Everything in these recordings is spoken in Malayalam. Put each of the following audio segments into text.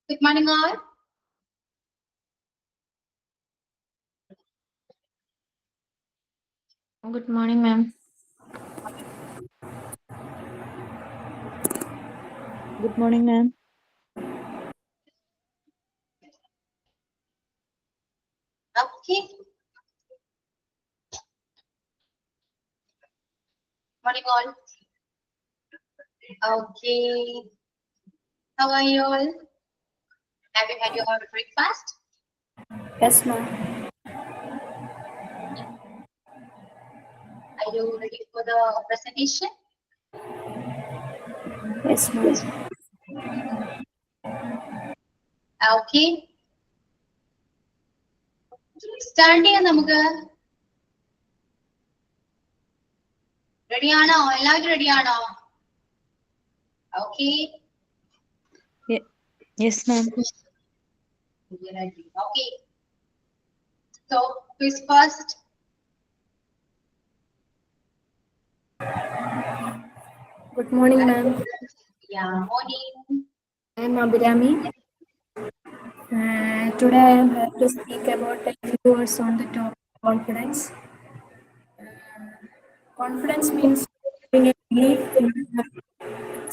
Good morning, all. Good morning, ma'am. Good morning, ma'am. Okay. Morning, all. Okay. How are you all? Have you had your breakfast? Yes, ma'am. Are you ready for the presentation? Yes, ma'am. Okay. Start ചെയ്യാം നമുക്ക്. റെഡിയാണോ? എല്ലാവരും റെഡിയാണോ? Okay. Yes, ma'am. Okay. So, who is first? Good morning, ma'am. Yeah, morning. I am Abhirami. Today I am here to speak about a few words on the topic confidence. Confidence means having a belief in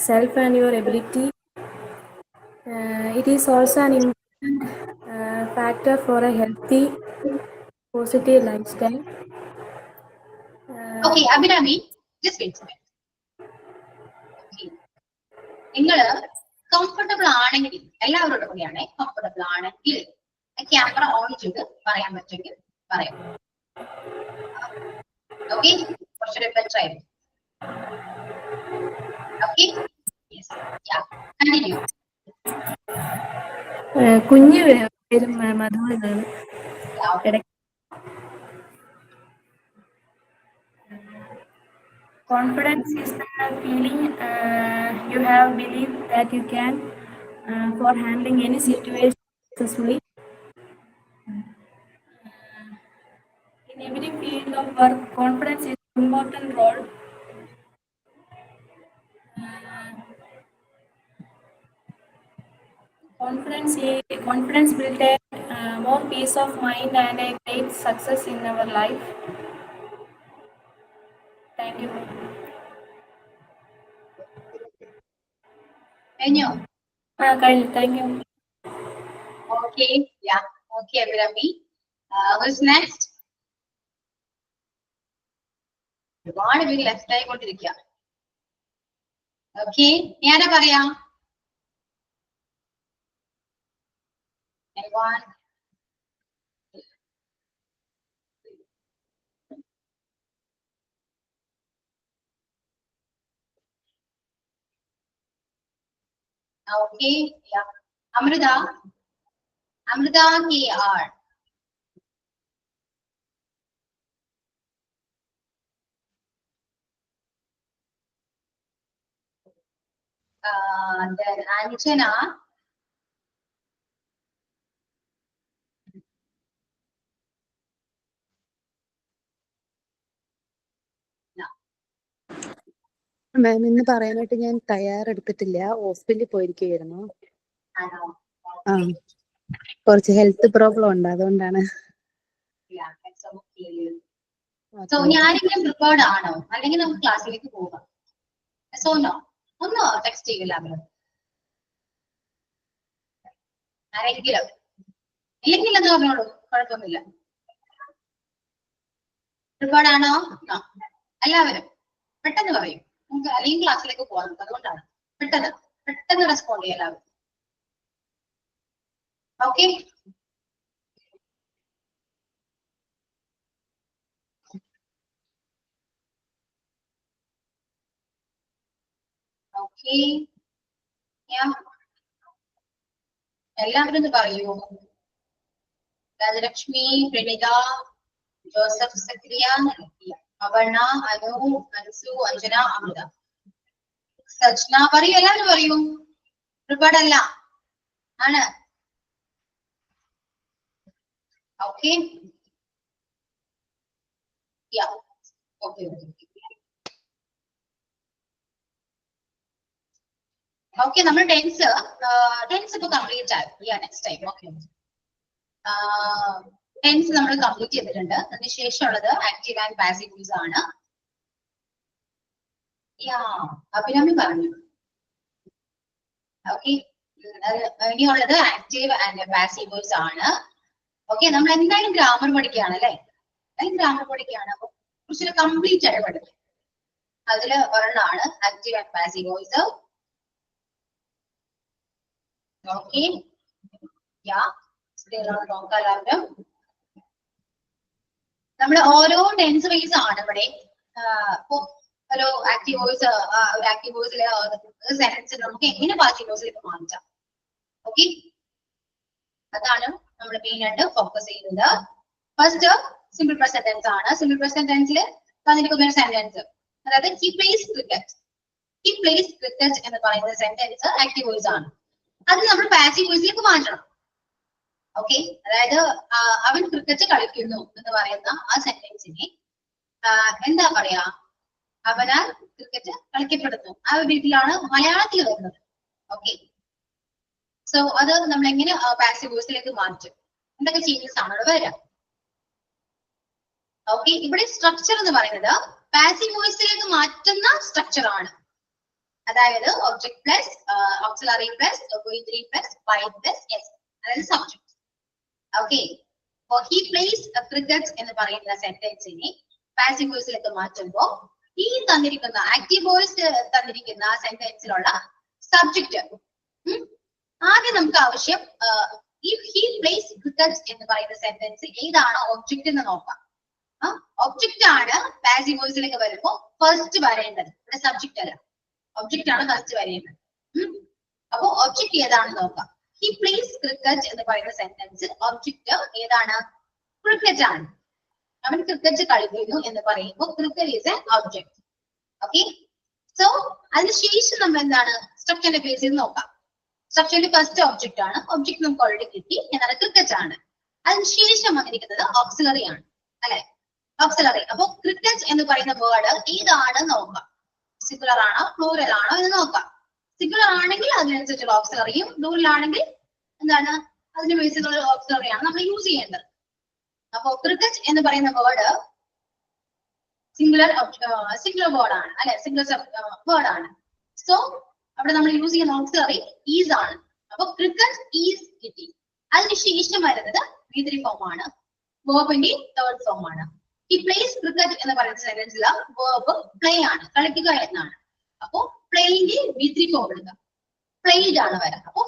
self and your ability. It is also an important factor for a healthy, positive lifestyle. Okay, Abhirami, just wait a minute. Okay. നിങ്ങള് കംഫർട്ടബിൾ ആണെങ്കിൽ എല്ലാവരോടും കൂടിയാണ് കംഫർട്ടബിൾ ആണെങ്കിൽ ക്യാമറ ഓൺ ചെയ്ത് പറയാൻ പറ്റുമെങ്കിൽ പറയാം. ഓക്കെ, കുറച്ചുകൂടെ ബെറ്റർ ആയിരുന്നു. ഓക്കെ, യെസ്, യാ, കണ്ടിന്യൂ. കുഞ്ഞു പേരും മധു എന്നാണ്. Confidence is the feeling you have belief that you can for handling any situation successfully. In every field of work, confidence is an important role. Confidence will take more peace of mind and a great success in our life. Thank you. കഴിഞ്ഞോ? Thank you. Okay, yeah, okay Abhirami. Who's next? ഒരുപാട് പേര് ലെഫ്റ്റ് ആയിക്കൊണ്ടിരിക്കുക. ഓക്കെ, ഞാനാ പറയാം. Anyone? Okay, yeah. Amrita KR. Then Anjana. മാം ഇന്ന് പറയാനായിട്ട് ഞാൻ തയ്യാറെടുത്തിട്ടില്ല, ഹോസ്പിറ്റലിൽ പോയിരിക്കുകയായിരുന്നു. ആ, കുറച്ച് ഹെൽത്ത് പ്രോബ്ലം ഉണ്ട്, അതുകൊണ്ടാണ്. സോ ഞാനെങ്കിലും പ്രിപ്പേർഡ് ആണോ, അല്ലെങ്കിൽ നമുക്ക് ക്ലാസ്സിലേക്ക് പോകാം? സോനോ ഒന്ന് ടെക്സ്റ്റ് ചെയ്യില്ല ആരെങ്കിലും ഇല്ലെങ്കിൽ എന്ന് പറഞ്ഞോളൂ, കുഴപ്പമൊന്നുമില്ല. പ്രിപ്പേർഡ് ആണോ? എല്ലാവരും പെട്ടെന്ന് പറയും, നമുക്ക് അല്ലെങ്കിൽ ക്ലാസ്സിലേക്ക് പോകാം. നമുക്ക് അതുകൊണ്ടാണ് പെട്ടെന്ന് റെസ്പോണ്ട് ചെയ്യാം എല്ലാവരും. ഓക്കെ, ഓക്കെ, എല്ലാവരും ഒന്ന് പറയൂ. രാജലക്ഷ്മി, പ്രണീത, ജോസഫ്, സക്രിയ, അപർണ, അനു, അൻസു, അഞ്ജന, അമൃത, സജ്ന. പറയൂ, എല്ലാവരും പറയൂ. ഒരുപാടല്ല ആണ്. Okay, okay. ഓക്കെ, നമ്മൾ ടെൻസ് ഇപ്പൊ കംപ്ലീറ്റ് ആയി. Next time. ഓക്കെ, ടെൻസ് നമ്മൾ കംപ്ലീറ്റ് ചെയ്തിട്ടുണ്ട്. അതിനുശേഷമുള്ളത് ആക്റ്റീവ് ആൻഡ് പാസീവ് വോയിസ് ആണ്. അഭിരാമി പറഞ്ഞു. ഓക്കെ, ഇനിയുള്ളത് ആക്റ്റീവ് ആൻഡ് പാസീവ് വോയിസ് ആണ്. ഓക്കെ, നമ്മൾ എന്തായാലും ഗ്രാമർ പഠിക്കുകയാണ് അല്ലെ? ഗ്രാമർ പഠിക്കുകയാണ്. അപ്പൊ കുറച്ചൊരു കംപ്ലീറ്റ് ആയിട്ട് പഠിക്കും. അതില് ഒരെണ്ണമാണ് active and passive voice. Okay, നോക്കാം എല്ലാവരും. നമ്മൾ ഓരോ ടെൻസ് വൈസ് ആണ് ഇവിടെ. ഒരു ആക്റ്റീവ് വോയിസ്, ഒരു ആക്റ്റീവ് വോയിസിലെ സെന്റൻസ് നമുക്ക് എങ്ങനെ പാസീവ് വോയിസിലേക്ക് മാറ്റാം. ഓക്കെ, അതാണ് നമ്മൾ മെയിൻ ആയിട്ട് ഫോക്കസ് ചെയ്യുന്നത്. ഫസ്റ്റ് സിമ്പിൾ പ്രസന്റ് ടെൻസ് ആണ്. സിമ്പിൾ പ്രസന്റ് ടെൻസിൽ തന്നിരിക്കുന്ന ഒരു സെന്റൻസ്, അതായത് he plays cricket. He plays cricket എന്ന് പറയുന്ന സെന്റൻസ് ആക്റ്റീവ് വോയിസ് ആണ്. അത് നമ്മൾ പാസീവ് വോയിസിലേക്ക് മാറ്റണം. ഓക്കെ, അതായത് അവൻ ക്രിക്കറ്റ് കളിക്കുന്നു എന്ന് പറയുന്ന ആ സെന്റൻസിനെ എന്താ പറയാ, അവനാൽ ക്രിക്കറ്റ് കളിക്കപ്പെടുന്നു. ആ ഒരു രീതിയിലാണ് മലയാളത്തിൽ വരുന്നത്. ഓക്കെ, സോ അത് നമ്മൾ എങ്ങനെ പാസീവ് വോയിസിലേക്ക് മാറ്റും, എന്തൊക്കെ ചേഞ്ചസ് ആണ് അവിടെ വരിക. ഓക്കെ, ഇവിടെ സ്ട്രക്ചർ എന്ന് പറയുന്നത് പാസീവ് വോയിസിലേക്ക് മാറ്റുന്ന സ്ട്രക്ചർ ആണ്. അതായത് object plus auxiliary plus V3 plus by plus S, അതായത് subject. Okay, he plays cricket എന്ന് പറയുന്ന സെന്റൻസിനെ പാസീവ് വോയിസിലേക്ക് മാറ്റുമ്പോൾ ഈ തന്നിരിക്കുന്ന ആക്റ്റീവ് വോയിസ് തന്നിരിക്കുന്ന സെന്റൻസിലുള്ള സബ്ജക്ട് ആദ്യം നമുക്ക് ആവശ്യം ഹി പ്ലേസ് ക്രിക്കറ്റ് എന്ന് പറയുന്ന സെന്റൻസിൽ ഏതാണ് ഒബ്ജക്ട് എന്ന് നോക്കാം. ഒബ്ജക്റ്റ് ആണ് പാസീവ് വോയിസിലേക്ക് വരുമ്പോൾ ഫസ്റ്റ് വരേണ്ടത്. ഇവിടെ സബ്ജക്ട് അല്ല, ഒബ്ജക്റ്റ് ആണ് ഫസ്റ്റ് വരേണ്ടത്. അപ്പൊ ഒബ്ജക്റ്റ് ഏതാണെന്ന് നോക്കാം. ഹി പ്ലേസ് ക്രിക്കറ്റ് എന്ന് പറയുന്ന സെന്റൻസിൽ ഒബ്ജക്റ്റ് ഏതാണ്? ക്രിക്കറ്റ് ആണ്. അവൻ ക്രിക്കറ്റ് കളിക്കുന്നു എന്ന് പറയുമ്പോൾ cricket is A object. Okay, so അതിനുശേഷം നമ്മൾ എന്താണ് സ്ട്രക്ചറിന്റെ ബേസ് ചെയ്ത് നോക്കാം. സ്ട്രക്ചറിന്റെ ഫസ്റ്റ് ഒബ്ജക്റ്റ് ആണ്. ഒബ്ജക്ട് നമുക്ക് ഓൾറെഡി കിട്ടി, എന്താണ് ക്രിക്കറ്റ് ആണ്. അതിനുശേഷം വന്നിരിക്കുന്നത് ഓക്സിലറി ആണ് അല്ലെ? ഓക്സിലറി. അപ്പൊ ക്രിക്കറ്റ് എന്ന് പറയുന്ന വേർഡ് ഏതാണ് നോക്കാം. സിംഗുലർ ആണോ പ്ലൂറൽ ആണോ എന്ന് നോക്കാം. സിംഗുലർ ആണെങ്കിൽ അതിനനുസരിച്ചുള്ള ഓക്സിലറിയും, പ്ലൂറൽ ആണെങ്കിൽ എന്താണ് അതിന് ബേസ് ചെയ്തുള്ള ഓക്സിലറിയാണ് നമ്മൾ യൂസ് ചെയ്യേണ്ടത്. അപ്പൊ ക്രിക്കറ്റ് എന്ന് പറയുന്ന വേർഡ് സിംഗുലർ വേർഡ് ആണ് അല്ലെ? സിംഗുലർ വേർഡ് ആണ്. സോ അവിടെ നമ്മൾ യൂസ് ചെയ്യുന്ന ഓക്സിലറി ഈസ് ആണ്. അപ്പൊ ക്രിക്കറ്റ് ഈസ് കിട്ടി. അതിനുശേഷം വരുന്നത് V3 ഫോം ആണ്. വേർബിന്റെ തേർഡ് ഫോം ആണ്. ഈ പ്ലേസ് ക്രിക്കറ്റ് എന്ന് പറയുന്ന സെന്റൻസിൽ വേർബ് പ്ലേ ആണ്, കളിക്കുക എന്നാണ്. അപ്പൊ പ്ലേയിന്റെ V3 ഫോം എടുക്കുക. പ്ലേഡ് ആണ് വരാം. അപ്പൊ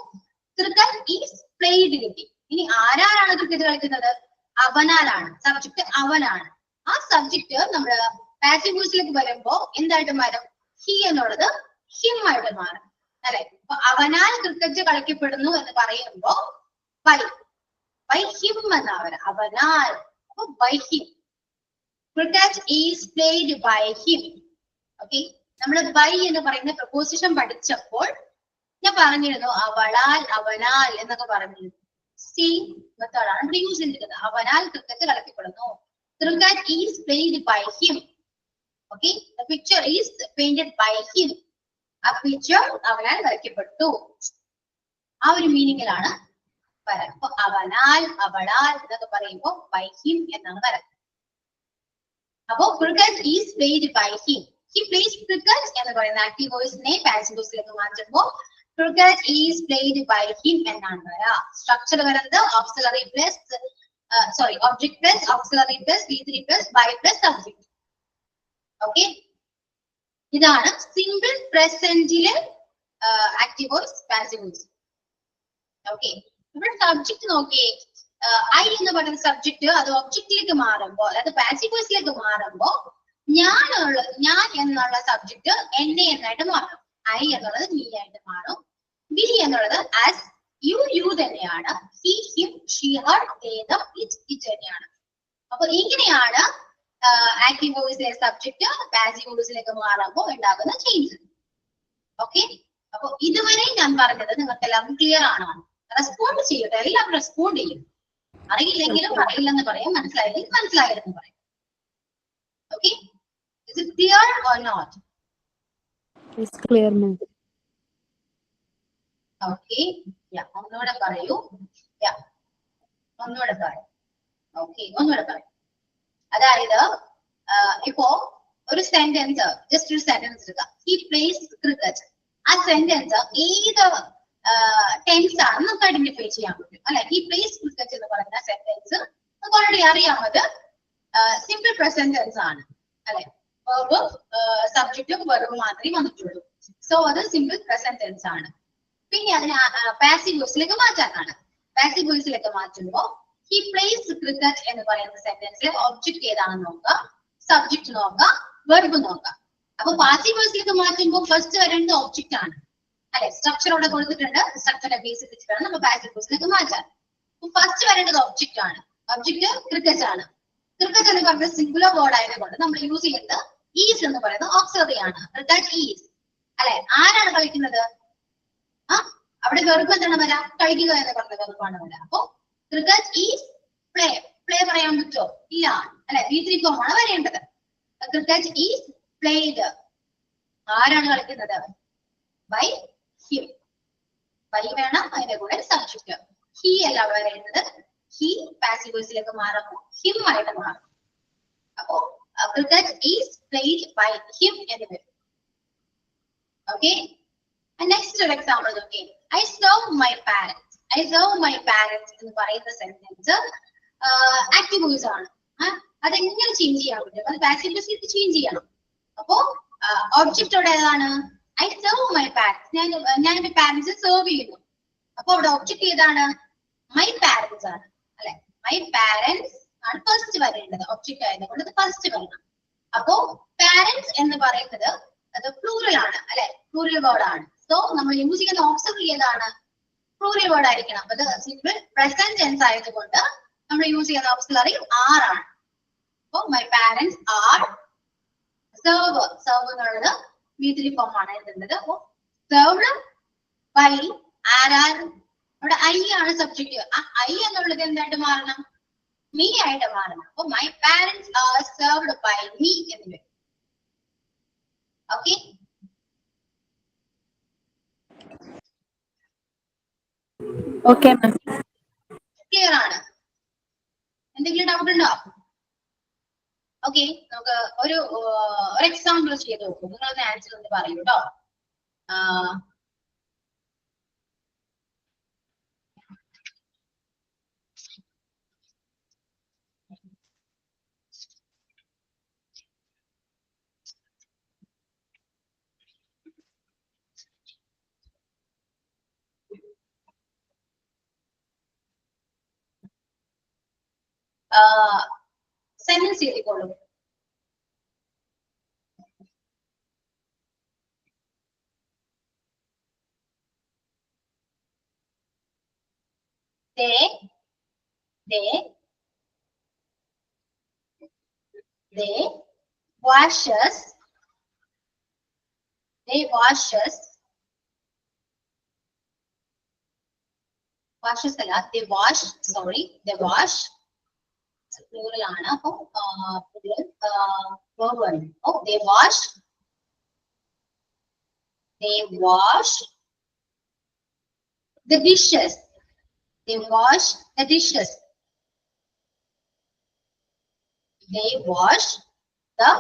ക്രിക്കറ്റ് ഈസ് പ്ലേഡ് കിട്ടി. ഇനി ആരാണ് ക്രിക്കറ്റ് കളിക്കുന്നത്? അവനാലാണ്. സബ്ജക്ട് അവനാണ്. ആ സബ്ജക്ട് നമ്മുടെ പാസീവ് വോയിസിലേക്ക് വരുമ്പോ എന്തായിട്ട് മാറും? ഹി എന്നുള്ളത് ഹിം ആയിട്ട് മാറും അല്ലെ? അപ്പൊ അവനാൽ ക്രിക്കറ്റ് കളിക്കപ്പെടുന്നു എന്ന് പറയുമ്പോ ബൈ ഹിം എന്നാ വരാം. അവനാൽ, അപ്പൊ by him. Cricket is played by him. Okay, നമ്മൾ ബൈ എന്ന് പറയുന്ന പ്രപ്പോസിഷൻ പഠിച്ചപ്പോൾ ഞാൻ പറഞ്ഞിരുന്നു അവളാൽ, അവനാൽ എന്നൊക്കെ പറഞ്ഞിരുന്നു. സെയിം മെത്തേഡാണ് ഇവിടെ യൂസ് ചെയ്തിരിക്കുന്നത്. അവനാൽ ക്രിക്കറ്റ് കളിക്കപ്പെടുന്നു. Cricket is played by him. Okay, the picture is painted by him. ആ പിക്ചർ അവനാൽ വരയ്ക്കപ്പെട്ടു. ആ ഒരു മീനിങ്ങിലാണ് വരാൻ. അപ്പൊ അവനാൽ, അവളാൽ എന്നൊക്കെ പറയുമ്പോ ബൈ ഹിം എന്നാണ് വരാൻ. അപ്പോ cricket is played by him. He plays cricket എന്ന് പറയുന്ന ആക്റ്റീവ് വോയിസിനെ പാസീവ് വോയിസിലേക്ക് മാറ്റുമ്പോൾ cricket is played by him എന്നാണ് വരാ. സ്ട്രക്ചർ വരുന്നത് auxiliary plus object plus auxiliary plus V3 plus by plus subject. Okay, ഇതാണ് സിംപിൾ പ്രസന്റിലെ active voice, passive voice. Okay, ഇവിടെ സബ്ജക്ട് നോക്കിയേ. ഐ എന്ന് പറയുന്ന സബ്ജക്ട് അത് ഒബ്ജക്റ്റിലേക്ക് മാറുമ്പോൾ, അതായത് പാസീവ് വോയിസിലേക്ക് മാറുമ്പോ ഞാൻ എന്നുള്ള സബ്ജക്ട് എന്നെ എന്നായിട്ട് മാറും. ഐ എന്നുള്ളത് നീ ആയിട്ട് മാറും. വി എന്നുള്ളത് ആസ് യു തന്നെയാണ്. He, him, she, her, them, it തന്നെയാണ്. അപ്പൊ ഇങ്ങനെയാണ് ആക്റ്റീവ് വോയിസിലെ സബ്ജക്ട് പാസീവ് വോയിസിലേക്ക് മാറുമ്പോൾ ഉണ്ടാകുന്ന ചേഞ്ച്. ഓക്കെ, അപ്പൊ ഇതുവരെ ഞാൻ പറഞ്ഞത് നിങ്ങൾക്ക് എല്ലാവർക്കും ക്ലിയർ ആണോ? റെസ്പോണ്ട് ചെയ്യട്ടെ, എല്ലാവരും റെസ്പോണ്ട് ചെയ്യും. അറിയില്ലെങ്കിലും അറിയില്ലെന്ന് പറയും, മനസ്സിലായില്ലെങ്കിൽ മനസ്സിലായില്ലെന്ന് പറയും. Okay, is it clear or not? It's clear, ma'am. Okay, ഒന്നുകൂടെ പറയൂ. ഒന്നുകൂടെ പറയും. ഓക്കെ, ഒന്നുകൂടെ പറയും. അതായത് ഇപ്പോ ഒരു സെന്റൻസ്, ജസ്റ്റ് ഒരു സെന്റൻസ് എടുക്കുക. He plays cricket. ആ സെന്റൻസ് ഏത് ടെൻസ് ആണ് നമുക്ക് ഐഡന്റിഫൈ ചെയ്യാൻ പറ്റും അല്ലെ. ഹി പ്ലേസ് ക്രിക്കറ്റ് എന്ന് പറയുന്ന സെന്റൻസ് നമുക്ക് ഓൾറെഡി അറിയാമത് സിമ്പിൾ പ്രസന്റ് ടെൻസ് ആണ് അല്ലെ. വെർബും സബ്ജക്റ്റും വെർബും മാത്രമേ വന്നിട്ടുള്ളൂ. സോ അത് സിമ്പിൾ പ്രസന്റ് ടെൻസ് ആണ്. പിന്നെ അതിനെ പാസീവ് വോയിസിലേക്ക് മാറ്റാനാണ്. പാസീവ് വോയിസിലേക്ക് മാറ്റുമ്പോൾ ഹി പ്ലേസ് ക്രിക്കറ്റ് എന്ന് പറയുന്ന സെന്റൻസിലെ ഒബ്ജക്ട് ഏതാണെന്ന് നോക്കുക, സബ്ജക്ട് നോക്കുക, വെർബ് നോക്കുക. അപ്പൊ പാസീവ് വോയിസിലേക്ക് മാറ്റുമ്പോൾ ഫസ്റ്റ് വരേണ്ടത് ഒബ്ജക്റ്റ് ആണ് അല്ലെ. സ്ട്രക്ചർ അവിടെ കൊടുത്തിട്ടുണ്ട്, സ്ട്രക്ചറിന്റെ ബേസ് വെച്ചിട്ടാണ് നമ്മൾ പാസീവ് വോയിസിലേക്ക് മാറ്റാൻ. ഫസ്റ്റ് വരേണ്ടത് ഒബ്ജക്റ്റ് ആണ്. ഒബ്ജക്റ്റ് ക്രിക്കറ്റ് ആണ്. ക്രിക്കറ്റ് എന്ന് പറയുന്നത് സിംഗുലർ വേർഡ് ആയതുകൊണ്ട് നമ്മൾ യൂസ് ചെയ്യുന്നത് ഈസ് എന്ന് പറയുന്നത് ഓക്സിലറി ആണ്. ക്രിക്കറ്റ് ഈസ് അല്ലെ. ആരാണ് കളിക്കുന്നത്? അവിടെ വെറുപ്പ് എന്താണ് വരാ? കളിക്കുക എന്ന് പറഞ്ഞ വെറുപ്പാണ് വരാ. അപ്പൊ ക്രിക്കറ്റ് ഈസ് പ്ലേ. പ്ലേ പറയാൻ പറ്റുമോ? ഇല്ല അല്ലെ. V3 ഫോം ആണ് വരേണ്ടത്. Cricket is played. ആരാണ് കളിക്കുന്നത്? By him. ബൈ വേണം, അതിന്റെ കൂടെ സബ്ജക്ട്. ഹി അല്ല വരേണ്ടത്. ഹി പാസീവ് വോയിസിലേക്ക് മാറുമ്പോൾ ഹിം ആയിട്ട് മാറും. അപ്പോ cricket is played by him എന്ന് വരും. ഓക്കെ, നെക്സ്റ്റ് ഒരു എക്സാമ്പിൾ നോക്കി. I serve my parents. I serve my parents എന്ന് പറയുന്ന സെന്റൻസ് ആക്റ്റീവ് വോയിസ് ആണ്. അതെങ്ങനെ ചേഞ്ച് ചെയ്യാൻ പറ്റും? അത് പാസീവ് വോയിസിലേക്ക് ചേഞ്ച് ചെയ്യണം. അപ്പോ ഒബ്ജക്റ്റോടെ ഏതാണ്? I serve my parents. ഞാൻ എന്റെ പാരന്റ്സ് സെർവ് ചെയ്യുന്നു. അപ്പൊ അവിടെ ഒബ്ജക്റ്റ് ഏതാണ്? മൈ പാരന്റ്സ് ആണ് അല്ലെ. മൈ പാരന്റ്സ് ആണ് ഫസ്റ്റ് വരേണ്ടത്. ഒബ്ജക്റ്റ് ആയതുകൊണ്ട് അത് ഫസ്റ്റ് വരണം. അപ്പോ പാരന്റ്സ് എന്ന് പറയുന്നത് അത് പ്ലൂറൽ ആണ് അല്ലെ. പ്ലൂറൽ വേർഡ് ആണ്. സോ നമ്മൾ യൂസ് ചെയ്യുന്ന ഓക്സിലറി ഏതാണ്? പ്ലൂറൽ വേർഡ് ആയിരിക്കണം. അപ്പൊ ഇത് സിമ്പിൾ പ്രസന്റ് ടെൻസ് ആയതുകൊണ്ട് നമ്മൾ യൂസ് ചെയ്യുന്ന ഓക്സിലറി ആർ ആണ്. അപ്പൊ my parents are serve. Serve എന്നുള്ളത് V3 ഫോം ആണ് എഴുതുന്നത്. അപ്പൊ സെർവ്ഡ് ബൈ ആരാർ. അവിടെ ഐ ആണ് സബ്ജക്റ്റ്. ആ ഐ എന്നുള്ളത് എന്തായിട്ട് മാറണം? മീ ആയിട്ട് മാറണം. അപ്പൊ my parents are served by me എന്ന് വരും. Okay, okay ma'am. ക്ലിയർ ആണ്? എന്തെങ്കിലും ഡൗട്ട് ഉണ്ടോ? ഓക്കെ, നമുക്ക് ഒരു എക്സാമ്പിൾ ചെയ്ത് നോക്കും. നിങ്ങളൊന്ന് ആൻസർ ഒന്ന് പറയൂ കേട്ടോ. Sentence എഴുതിക്കോളൂ. They washes. They washes. Washes അല്ല, they wash. Sorry, they wash. Plural ആണ്. അപ്പൊ verb ആണ്. Oh, they wash. They wash the dishes. They wash the dishes. They wash the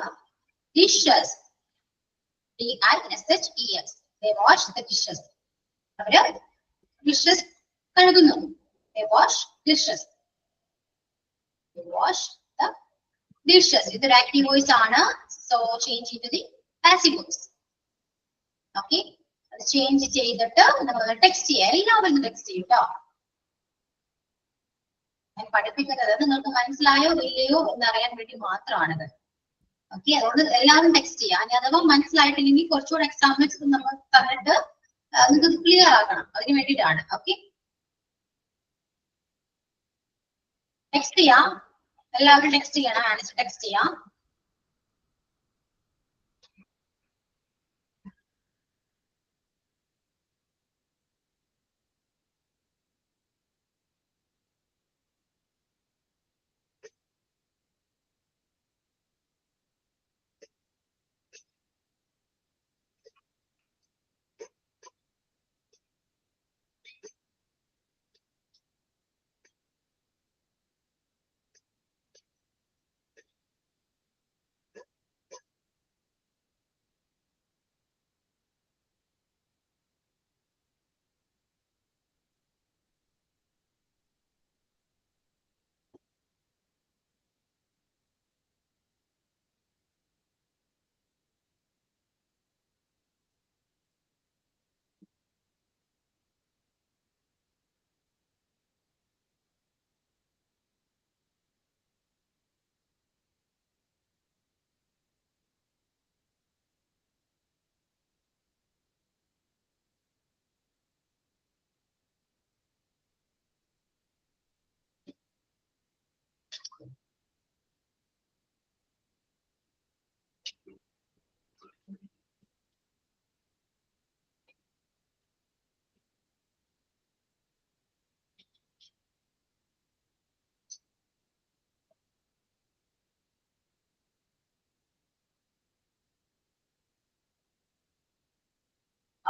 dishes. DISHES. They wash the dishes. അവര് dishes കഴുകുന്നു. They wash dishes. They wash the dishes. ഇതൊരു ആക്റ്റീവ് വോയിസ് ആണ്. So change into the passive voice. Okay, അത് ചേഞ്ച് ചെയ്തിട്ട് നമ്മൾ ടെക്സ്റ്റ് ചെയ്യാം. എല്ലാവരും ടെക്സ്റ്റ് ചെയ്യും കേട്ടോ. ഞാൻ പഠിപ്പിക്കുന്നത് നിങ്ങൾക്ക് മനസ്സിലായോ ഇല്ലയോ എന്നറിയാൻ വേണ്ടി മാത്രമാണത്. ഓക്കെ, അതുകൊണ്ട് എല്ലാവരും ടെക്സ്റ്റ് ചെയ്യാം. ഇനി അഥവാ മനസ്സിലായിട്ടില്ലെങ്കിൽ കുറച്ചുകൂടെ എക്സാമ്പിൾസ് നമ്മൾ തന്നിട്ട് നിങ്ങൾക്ക് ക്ലിയർ ആക്കണം. അതിന് വേണ്ടിയിട്ടാണ്. ഓക്കെ, ടെക്സ്റ്റ് ചെയ്യാം. എല്ലാവരും ടെക്സ്റ്റ് ചെയ്യണം. ആൻസർ ടെക്സ്റ്റ് ചെയ്യാം.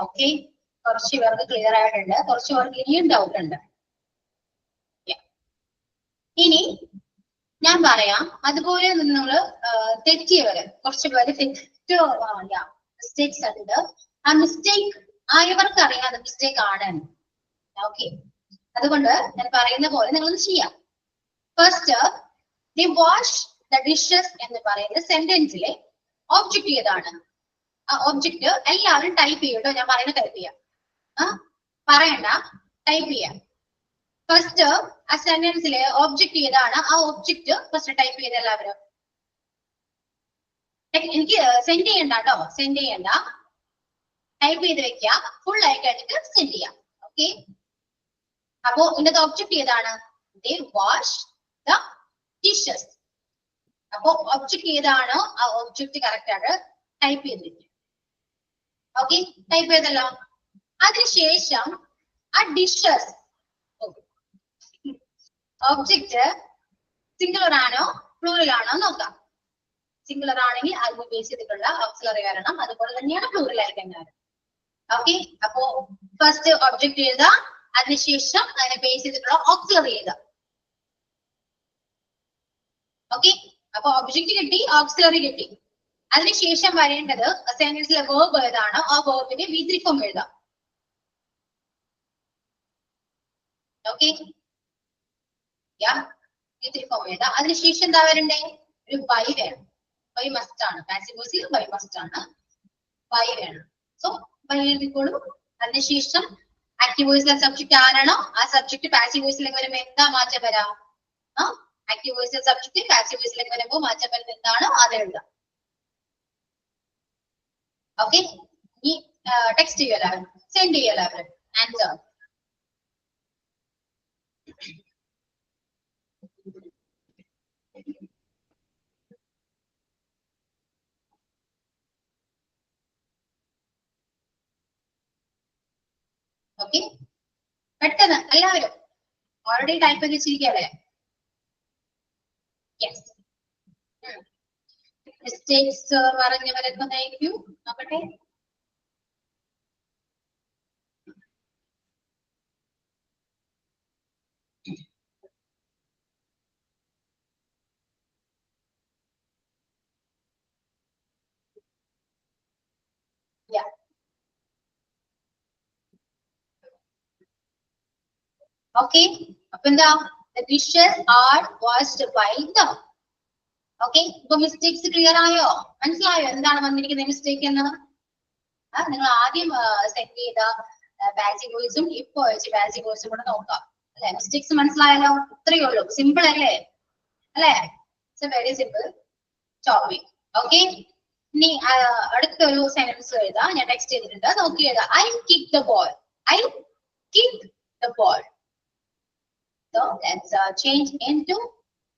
ഓക്കെ, കുറച്ച് പേർക്ക് ക്ലിയർ ആയിട്ടുണ്ട്, കുറച്ച് പേർക്ക് ഇനിയും ഡൗട്ട് ഉണ്ട്. ഇനി ഞാൻ പറയാം, അതുപോലെ നിങ്ങൾ തെറ്റിയവര് കുറച്ച് പേര് മിസ്റ്റേക്സ് ഉണ്ട്. ആ മിസ്റ്റേക്ക് ആയവർക്ക് അറിയാം അത് മിസ്റ്റേക്ക് ആണ്. ഓക്കെ, അതുകൊണ്ട് ഞാൻ പറയുന്ന പോലെ നിങ്ങൾ ചെയ്യാം. First, the wash the dishes എന്ന് പറയുന്ന സെന്റൻസിലെ ഓബ്ജക്റ്റ് ഏതാണ്? ആ ഒബ്ജക്റ്റ് എല്ലാവരും ടൈപ്പ് ചെയ്യട്ടോ. ഞാൻ പറയുന്നത് ടൈപ്പ് ചെയ്യാം. പറയണ്ട, ടൈപ്പ് ചെയ്യാം. ഫസ്റ്റ് ആ സെന്റൻസിലെ ഒബ്ജക്റ്റ് ഏതാണ്? ആ ഒബ്ജക്റ്റ് ഫസ്റ്റ് ടൈപ്പ് ചെയ്ത് എല്ലാവരും. എനിക്ക് സെൻഡ് ചെയ്യണ്ട കേട്ടോ, സെൻഡ് ചെയ്യണ്ട, ടൈപ്പ് ചെയ്ത് വെക്കാം. ഫുൾ ആയി കഴിഞ്ഞിട്ട് സെൻഡ് ചെയ്യാം. ഓക്കെ, അപ്പോ ഇതിന്റെ ഒബ്ജക്റ്റ് ഏതാണ്? ദേ വാഷ് ദ ഡിഷസ്. അപ്പോ ഒബ്ജക്റ്റ് ഏതാണോ ആ ഒബ്ജക്റ്റ് കറക്റ്റ് ആണ് ടൈപ്പ് ചെയ്ത് വെക്കാം. ഓക്കെ, ടൈപ്പ് ചെയ്തല്ലോ. അതിനുശേഷം ആ ഡിഷസ് ഒബ്ജക്റ്റ് സിംഗുലർ ആണോ പ്ലൂറൽ ആണോ നോക്കാം. സിംഗുലർ ആണെങ്കിൽ അതിന് ബേസ് ചെയ്തിട്ടുള്ള ഓക്സിലറി വരണം, അതുപോലെ തന്നെയാണ് പ്ലൂറൽ ആയിരിക്കുന്നത്. ഓക്കെ, അപ്പോ ഫസ്റ്റ് ഒബ്ജക്റ്റ് എഴുതാം, അതിനുശേഷം അതിനെ ബേസ് ചെയ്തിട്ടുള്ള ഓക്സിലറി എഴുതാം. ഓക്കെ, അപ്പൊ ഒബ്ജക്റ്റ് കിട്ടി, ഓക്സിലറി കിട്ടി. അതിനുശേഷം വരേണ്ടത് സെന്റൻസിലെ വേർബ് ഏതാണോ ആ വേർബിന്റെ V3 ഫോം എഴുതാം. ഓക്കെ, V3 ഫോം എഴുതാം. അതിനുശേഷം എന്താ വരണ്ടേ? ഒരു ബൈ വേണം. ബൈ മസ്റ്റ് ആണ്, പാസീവ് വോയിസിൽ ബൈ മസ്റ്റ് ആണ്, ബൈ വേണം. സോ ബൈ എഴുതിക്കോളൂ. അതിനുശേഷം ആക്റ്റീവ് വോയിസിലെ സബ്ജക്ട് ആരാണോ ആ സബ്ജക്ട് പാസീവ് വോയിസിലേക്ക് വരുമ്പോ എന്താ മാറ്റം വരാം? ആക്റ്റീവ് വോയിസിലെ സബ്ജക്ട് പാസീവ് വോയിസിലേക്ക് വരുമ്പോൾ മാറ്റം വരുന്നത് എന്താണോ അത് എഴുതാം. ഓക്കെ, ഈ ടെക്സ്റ്റ് ചെയ്യലാവരും, സെൻഡ് ചെയ്യലാവരും ആൻസർ. ഓക്കെ, പെട്ടെന്ന് എല്ലാവരും ഓൾറെഡി ടൈപ്പ് ചെയ്ത് വെച്ചിരിക്കല്ലേ? യെസ്, മിസ്റ്റേക്സ് പറഞ്ഞവരൊക്കെ നയിക്കൂ, നോക്കട്ടെ. ഓക്കെ, അപ്പൊ എന്താ? The dishes are washed by the. Okay, ഇപ്പൊ മിസ്റ്റേക്സ് ക്ലിയർ ആയോ? മനസ്സിലായോ എന്താണ് വന്നിരിക്കുന്ന മിസ്റ്റേക്ക് എന്ന്? നിങ്ങൾ ആദ്യം സെറ്റ് ചെയ്ത പാസീവ് വോയിസും ഇപ്പൊ പാസീവ് വോയിസും കൂടെ നോക്കാം അല്ലെ? മിസ്റ്റേക്സ് മനസ്സിലായല്ലോ? ഇത്രയേ ഉള്ളൂ, സിമ്പിൾ അല്ലേ? അല്ലേ? It's very simple topic. Okay, ഇനി അടുത്തൊരു സെന്റൻസ് എഴുതാം. ഞാൻ ടെക്സ്റ്റ് ചെയ്തിട്ടുണ്ട്, നോക്കി എഴുതാം. I kick the ball. I kick the ball. So let's change into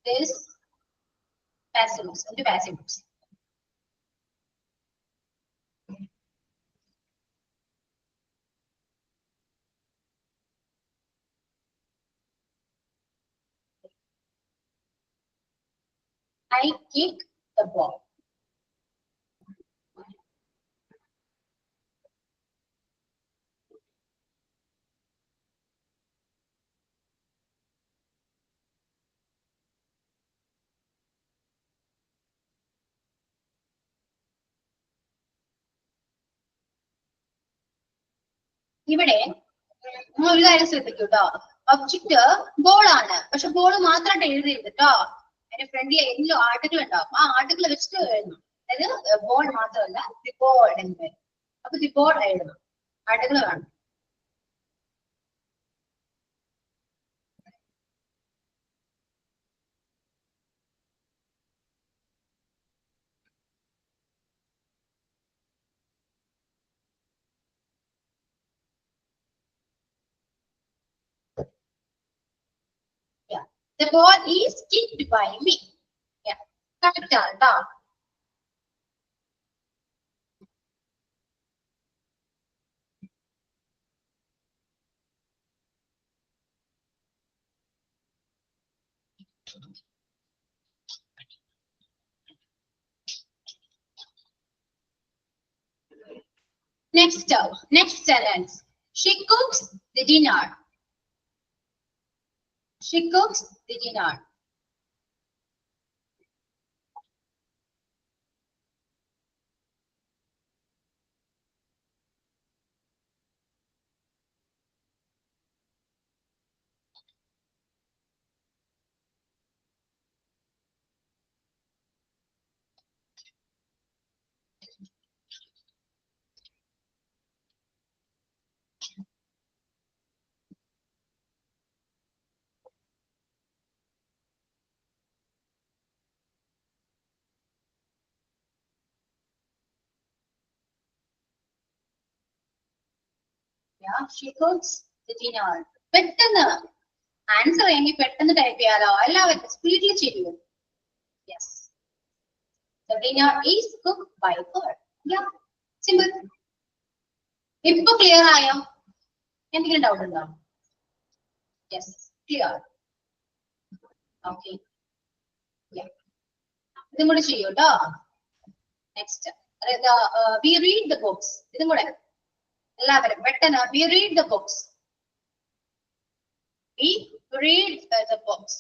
this passive voice, into passive voice. I kick the ball. ഇവിടെ ഒരു കാര്യം ശ്രദ്ധിക്കൂ കേട്ടോ. ഒബ്ജക്റ്റ് ബോൾ ആണ്, പക്ഷെ ബോൾ മാത്രമായിട്ട് എഴുതരുത് കേട്ടോ. അതിന്റെ ഫ്രണ്ടിൽ എന്തെങ്കിലും ആർട്ടിക്കിൾ ഉണ്ടാവും, ആ ആർട്ടിക്കിൾ വെച്ചിട്ട് എഴുതണം. അതായത് ബോൾ മാത്രമല്ല ദി ബോൾ എന്ന് വരും. അപ്പൊ ദി ബോൾ എഴുതണം, ആർട്ടിക്കിൾ വേണം. The ball is kicked by me. Yeah, correct ആണ്. Next sentence. She cooks the dinner. She cooks the dinner. Yeah, she cooks the dinner. പെട്ടെന്ന് ആൻസർ എങ്കിൽ പെട്ടെന്ന് ടൈപ്പ് ചെയ്യാലോ. എല്ലാവരും സ്പീഡിൽ ചെയ്യൂ. Yes. The dinner is cooked by her. Yeah, simple. ഇപ്പൊ ക്ലിയർ ആയോ? എന്തെങ്കിലും ഡൗട്ട് ഉണ്ടോ? Yes, clear. Okay. Yeah. ഇതും കൂടെ ചെയ്യൂ കേട്ടോ. Next we read the books. ഇതും കൂടെ എല്ലാവരും പെട്ടെന്ന് we read the books. We read the books.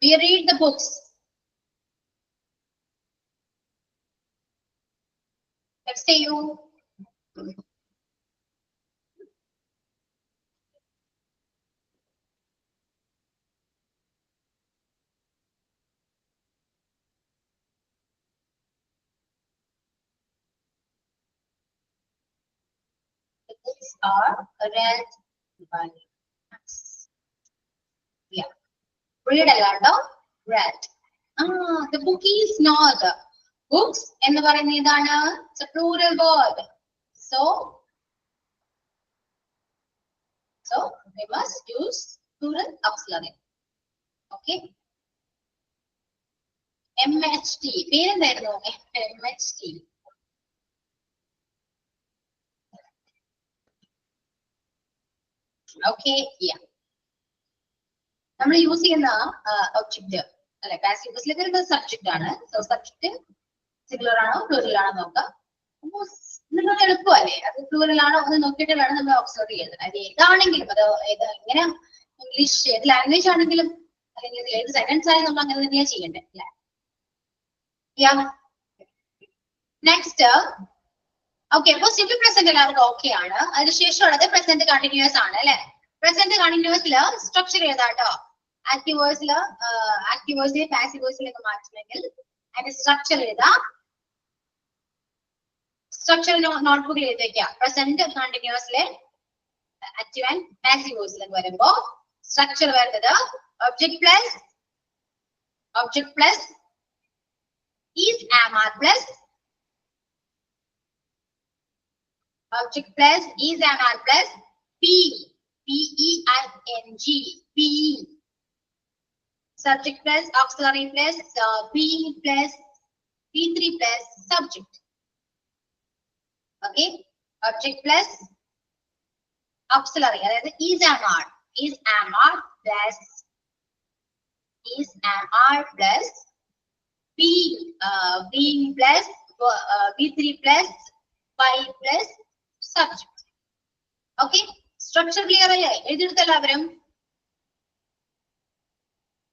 We read the books. Next to you. The books are read by us. Yeah. Read അല്ലാട്ടോ read. The book is not. Books എന്ന് പറയുന്നത് ഏതാണ്? It's a plural word. So we must use plural auxiliary. Okay. MHT. പേരെന്തായിരുന്നു? MHT. Okay. Yeah. നമ്മൾ യൂസ് ചെയ്യുന്ന ഒബ്ജക്റ്റ് അല്ലെ പാസീവ് വോയിസിലേക്ക് ഒരു സബ്ജക്റ്റ് ആണ്. സോ സബ്ജക്റ്റ് സിംഗുലർ ആണോ പ്ലൂറൽ ആണോ നോക്കാം. നിങ്ങൾക്ക് എളുപ്പമല്ലേ? അത് പ്ലൂറൽ ആണോ എന്ന് നോക്കിയിട്ട് വേണം നമ്മൾ ഒബ്സർവ് ചെയ്യുന്നത്. അത് ഏതാണെങ്കിലും അത് എങ്ങനെ ഇംഗ്ലീഷ് ഏത് ലാംഗ്വേജ് ആണെങ്കിലും അല്ലെങ്കിൽ ഏത് സെന്റൻസ് ആയാലും നമ്മൾ അങ്ങനെ തന്നെയാണ് ചെയ്യേണ്ടത് അല്ലെ. Next okay. അപ്പൊ സിമ്പിൾ പ്രസന്റ് എല്ലാവർക്കും ഓക്കെ ആണ്. അതിനുശേഷമുള്ളത് പ്രസന്റ് കണ്ടിന്യൂസ് ആണ് അല്ലെ. പ്രസന്റ് കണ്ടിന്യൂസില് സ്ട്രക്ചർ ചെയ്താട്ടോ. ആക്റ്റീവ് വോയിസില് പാസീവ് വോയിസിലേക്ക് മാറ്റണമെങ്കിൽ അതിന്റെ സ്ട്രക്ചർ ചെയ്താ സ്ട്രക്ചർ നോട്ട്ബുക്കിൽ എഴുതി വെക്കാം. പ്രസന്റ് കണ്ടിന്യൂസിലെ ആക്റ്റീവ് ആൻഡ് പാസീവ് വോയിസിലേക്ക് വരുമ്പോ സ്ട്രക്ചർ വരുന്നത് object plus is am are plus object plus is am are plus P-E-I-N-G P subject plus auxiliary plus being plus P3 plus subject. Okay, object plus auxiliary that is is am are plus being plus P3 plus by plus subject. Okay, structure clear അല്ലേ? എഴുതിയെടുത്ത എല്ലാവരും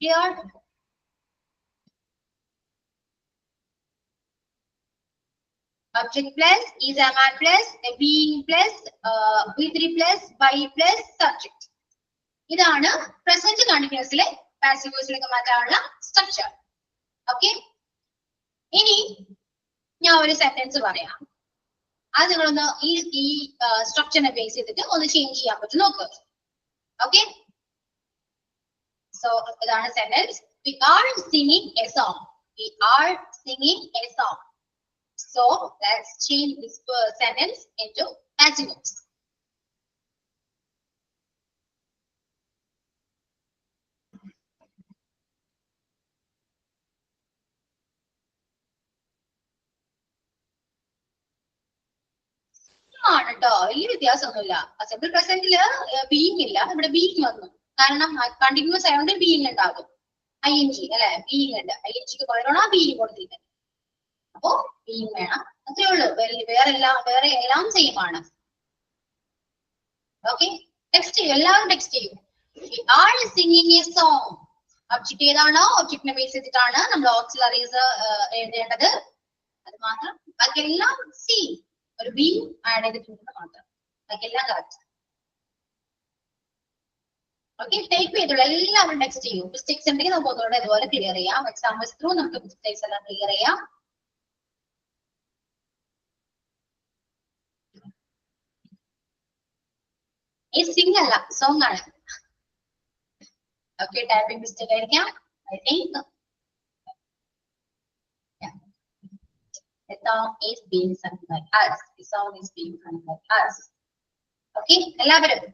clear? Object plus is am are plus being plus V3 plus by plus subject. ഇതാണ് പ്രസന്റ് കണ്ടിന്യൂസിലെ പാസീവ് വോയിസിലേക്ക് മാറ്റാനുള്ള സ്ട്രക്ചർ. ഓക്കെ, ഇനി ഞാൻ ഒരു സെന്റൻസ് പറയാം. അത് നിങ്ങളൊന്ന് ഈ സ്ട്രക്ചറിനെ ബേസ് ചെയ്തിട്ട് ഒന്ന് ചേഞ്ച് ചെയ്യാൻ പറ്റും നോക്ക്. ഓക്കെ, സോ ഇതാണ് sentence. We are singing a song. We are singing a song. So let's change this sentence into passive voice. ആണ് കേട്ടോ, വലിയ വ്യത്യാസമൊന്നുമില്ല. സിമ്പിൾ പ്രസന്റില് ബീയിങ് ഇല്ല, ഇവിടെ ബീയിങ് വന്നു. കാരണം കണ്ടിന്യൂസ് ആയതുകൊണ്ട് ബീയിങ് ഉണ്ടാകും. ING അല്ലെ, ബീയിങ് ഉണ്ട്. INGക്ക് പകരമാണ് ബീയിങ് കൊടുത്തിരിക്കുന്നത്. അപ്പോ ബീയിങ് വേണം, അത്രേ ഉള്ളൂ. വേറെ എല്ലാം സെയിം ആണ്. ഓക്കെ, ടെക്സ്റ്റ് ചെയ്യും, എല്ലാവരും ടെക്സ്റ്റ് ചെയ്യും. We are singing a song. Object ഏതാണോ ഒബ്ജക്റ്റിനെ ബേസ് ചെയ്തിട്ടാണ് നമ്മൾ ഓക്സിലറീസ് എഴുതേണ്ടത്. അത് മാത്രം, ബാക്കി എല്ലാം സി ഒരു ബി ആഡ് ചെയ്തിട്ടുണ്ട് മാത്രം, ബാക്കി എല്ലാം കറക്റ്റ്. ഓക്കെ, ടൈപ്പ് ചെയ്തോളൂ, എല്ലാവരും ടെക്സ്റ്റ് ചെയ്യും. മിസ്റ്റേക്സ് ഉണ്ടെങ്കിൽ നമുക്ക് ഒന്നുകൂടെ ഇതുപോലെ ക്ലിയർ ചെയ്യാം. എക്സാമ്പിൾസ് ത്രൂ നമുക്ക് മിസ്റ്റേക്സ് എല്ലാം ക്ലിയർ ചെയ്യാം. ഈ സിംഗ് അല്ല, സോങ് ആണ്. ഓക്കെ, ടൈപ്പിംഗ് മിസ്റ്റേക്ക് ആയിരിക്കാം. I think the song is being sung by us. The song is being sung by us. Okay, എല്ലാവരും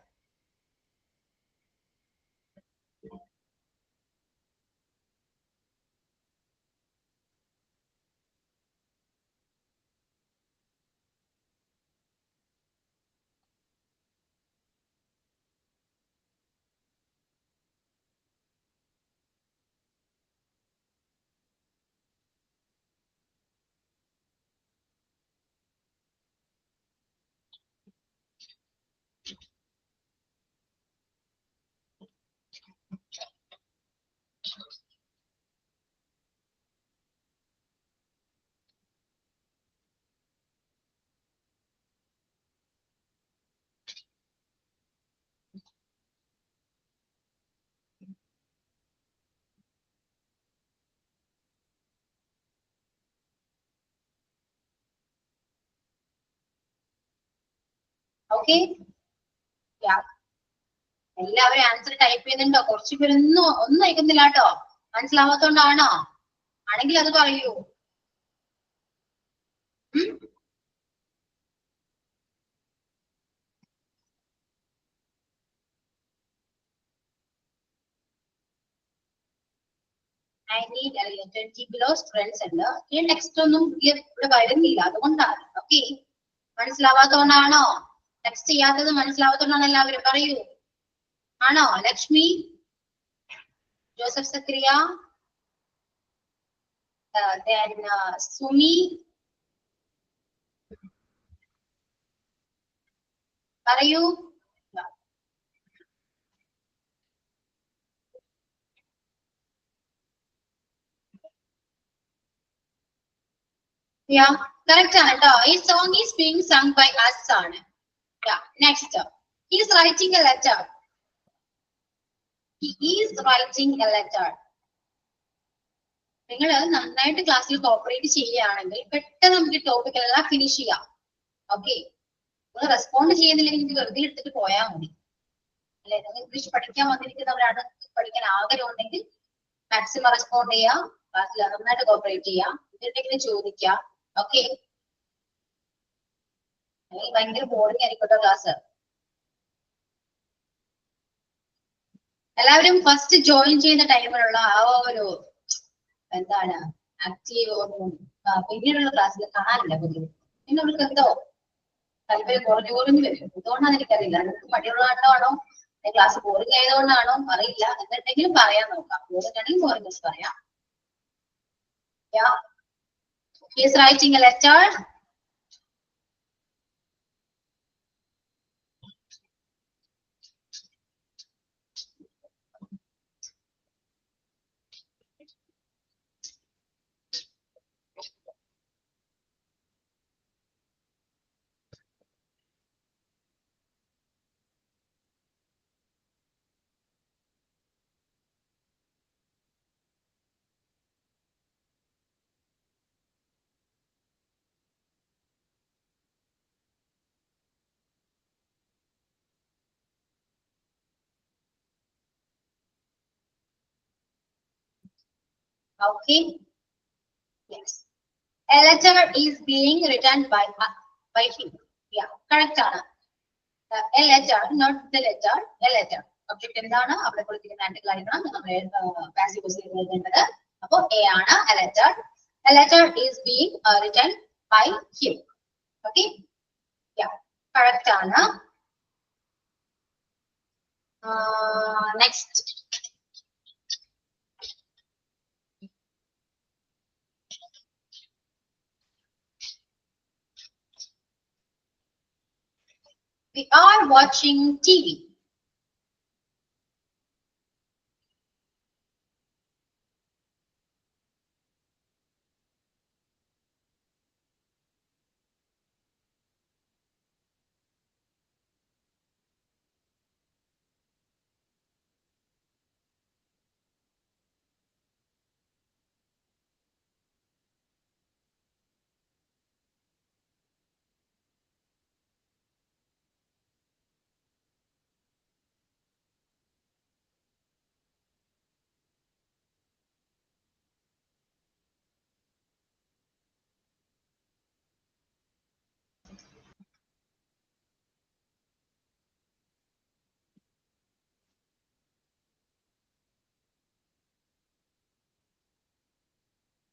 ഓക്കെ, എല്ലാവരും ആൻസർ ടൈപ്പ് ചെയ്യുന്നുണ്ടോ? കുറച്ചു പേരൊന്നും അയക്കുന്നില്ല കേട്ടോ. മനസ്സിലാവാത്തോണ്ടാണോ? ആണെങ്കിൽ അത് പറയൂ. I need 20 below സ്റ്റുഡൻസ് ഉണ്ട്. ഈ ടെക്സ്റ്റ് ഒന്നും ഇവിടെ വരുന്നില്ല, അതുകൊണ്ടാണ്. ഓക്കെ, മനസ്സിലാവാത്തോണ്ടാണോ? ടെക്സ്റ്റ് ചെയ്യാത്തത് മനസ്സിലാവാത്തോണ്ടാണ്. എല്ലാവരും പറയൂ. ആണോ? ലക്ഷ്മി, ജോസഫ് സക്രിയ, സുമി, പറയൂ. കറക്റ്റ് ആണ് കേട്ടോ. ഈ song is being sung by us ആണ്. Next, he is writing a letter. He is writing a letter. നിങ്ങൾ നന്നായിട്ട് ക്ലാസ്സിൽ കോപ്പറേറ്റ് ചെയ്യുകയാണെങ്കിൽ പെട്ടെന്ന് നമുക്ക് ടോപ്പിക് എല്ലാം ഫിനിഷ് ചെയ്യാം. ഓക്കെ, നിങ്ങൾ റെസ്പോണ്ട് ചെയ്യുന്നില്ലെങ്കിൽ വെറുതെ എടുത്തിട്ട് പോയാൽ മതി. അല്ലെ, നിങ്ങൾ ഇംഗ്ലീഷ് പഠിക്കാൻ വന്നിരിക്കുന്നവരാണ്, പഠിക്കാൻ ആഗ്രഹം ഉണ്ടെങ്കിൽ മാക്സിമം റെസ്പോണ്ട് ചെയ്യാം, ക്ലാസ്സിൽ നന്നായിട്ട് കോപ്പറേറ്റ് ചെയ്യാം, ഇതിട്ടെങ്കിലും ചോദിക്കാം. ഓക്കെ, ഭയങ്കര ബോറിംഗ് ആയിരിക്കട്ടോ ക്ലാസ്. എല്ലാവരും ഫസ്റ്റ് ജോയിൻ ചെയ്യുന്ന ടൈമിലുള്ള ആ ഒരു എന്താണ് ആക്റ്റീവ് പിന്നീടുള്ള ക്ലാസ്സിൽ കാണാനില്ല പൊതുവെ. പിന്നെ അവർക്ക് എന്തോ താല്പര്യം കുറഞ്ഞു വരും. എന്തുകൊണ്ടാന്ന് എനിക്കറിയില്ല. നിങ്ങൾക്ക് മടിയുള്ളതാണോ, ക്ലാസ് ബോറിംഗ് ആയതുകൊണ്ടാണോ അറിയില്ല. എന്നിട്ടെങ്കിലും പറയാൻ നോക്കാം. ബോറിംഗ് ആണെങ്കിൽ ബോറിംഗ് പറയാം. He is writing a letter. Okay. Yes. A letter is being written by him. Yeah, correct. A letter, not the letter, a letter. Object എന്താണ് അവിടെ കൊടുത്തിരിക്കുന്ന ആയിട്ടുള്ളതാണ് നമ്മൾ passive voice എഴുതേണ്ടത്. അപ്പോൾ A ആണ് a letter. A letter is being written by him. Okay. Yeah, correct ആണ്. Next. We are watching TV.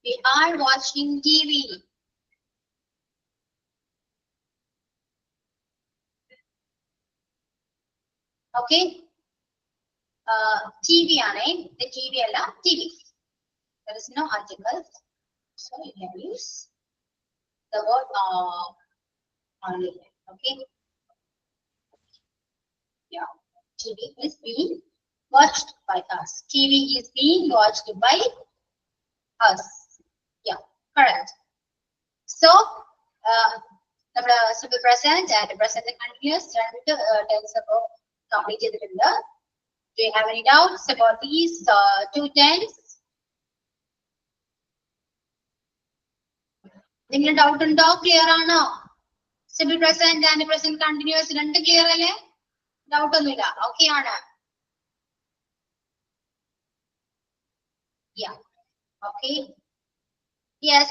We are watching TV. Okay. TV ആണ്. The TV അല്ല TV. There is no article, so you can use the word only. Okay. Yeah. TV is being watched by us. TV is being watched by us. Yeah, correct. So, നമ്മുടെ simple present and present continuous രണ്ട് tense അപ്പോൾ complete ചെയ്തിട്ടുണ്ട്. Do you have any doubts about these two tense? നിങ്ങൾ ഡൗട്ട് ഉണ്ടോ? ക്ലിയർ ആണോ? Simple present and present continuous രണ്ട് ക്ലിയർ അല്ലേ? ഡൗട്ട് ഒന്നുമില്ല. ഓക്കെ ആണ്. Yeah. Okay. Yes.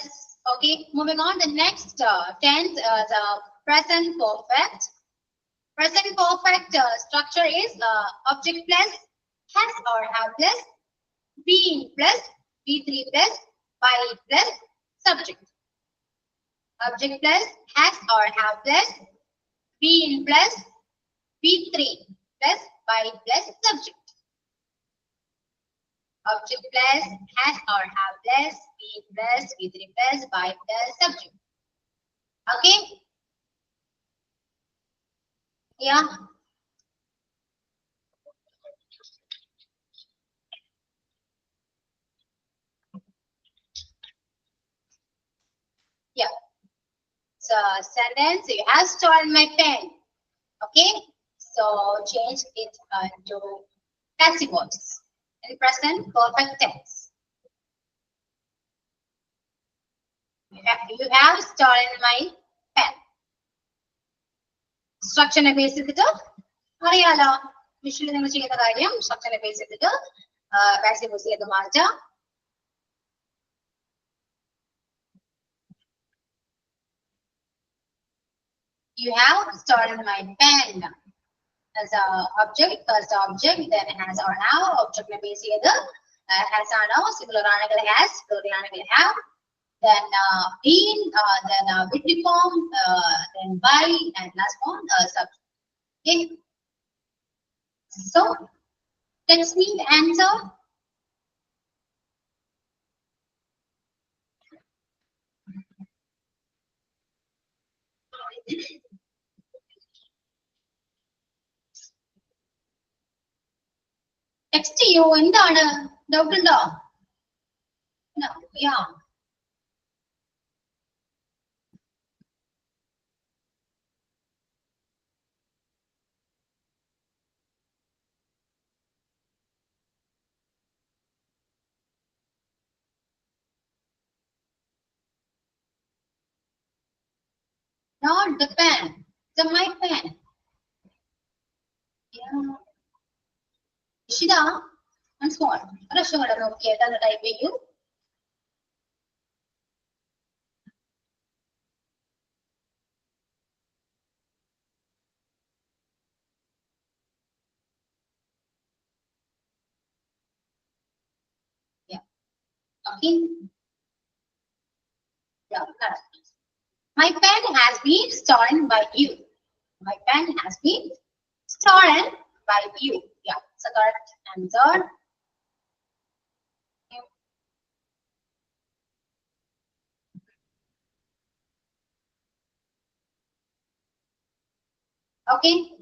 Okay. Moving on. The next tense, the present perfect. Present perfect structure is object plus has or have plus been plus be3 plus by plus subject. Object plus has or have plus been plus be3 plus by plus subject. Object plus has or have plus been plus be3 plus by plus subject. Okay. Yeah. Yeah. So sentence, you have stolen my pen. Okay. So change it to passive voice in present perfect tense. You have stolen my pen. Structure ne base ചെയ്തിട്ട് അറിയാലോ. വിഷ്വലി നിങ്ങൾ ചെയ്യുന്ന കാര്യം structure ne base ചെയ്തിട്ട് passive voice ചെയ്ത് മാറ്റാം. You have stolen my pen. As a object, first object, then has or have, object ne base ചെയ്ത് has ആണോ, singular ആണെങ്കിൽ has, plural ആണെങ്കിൽ have, then been, then with the form, then by, and last one subject. Okay. So text me the answer. Text ചെയ്യൂ. എന്താണ് ഡൗട്ട് ഉണ്ടോ? No. Yeah. Not the pen. The my pen. Yeah. Ishida, once more. Type you. Okay. Yeah, correct. My pen has been stolen by you. My pen has been stolen by you. Yeah, so correct answer. Okay.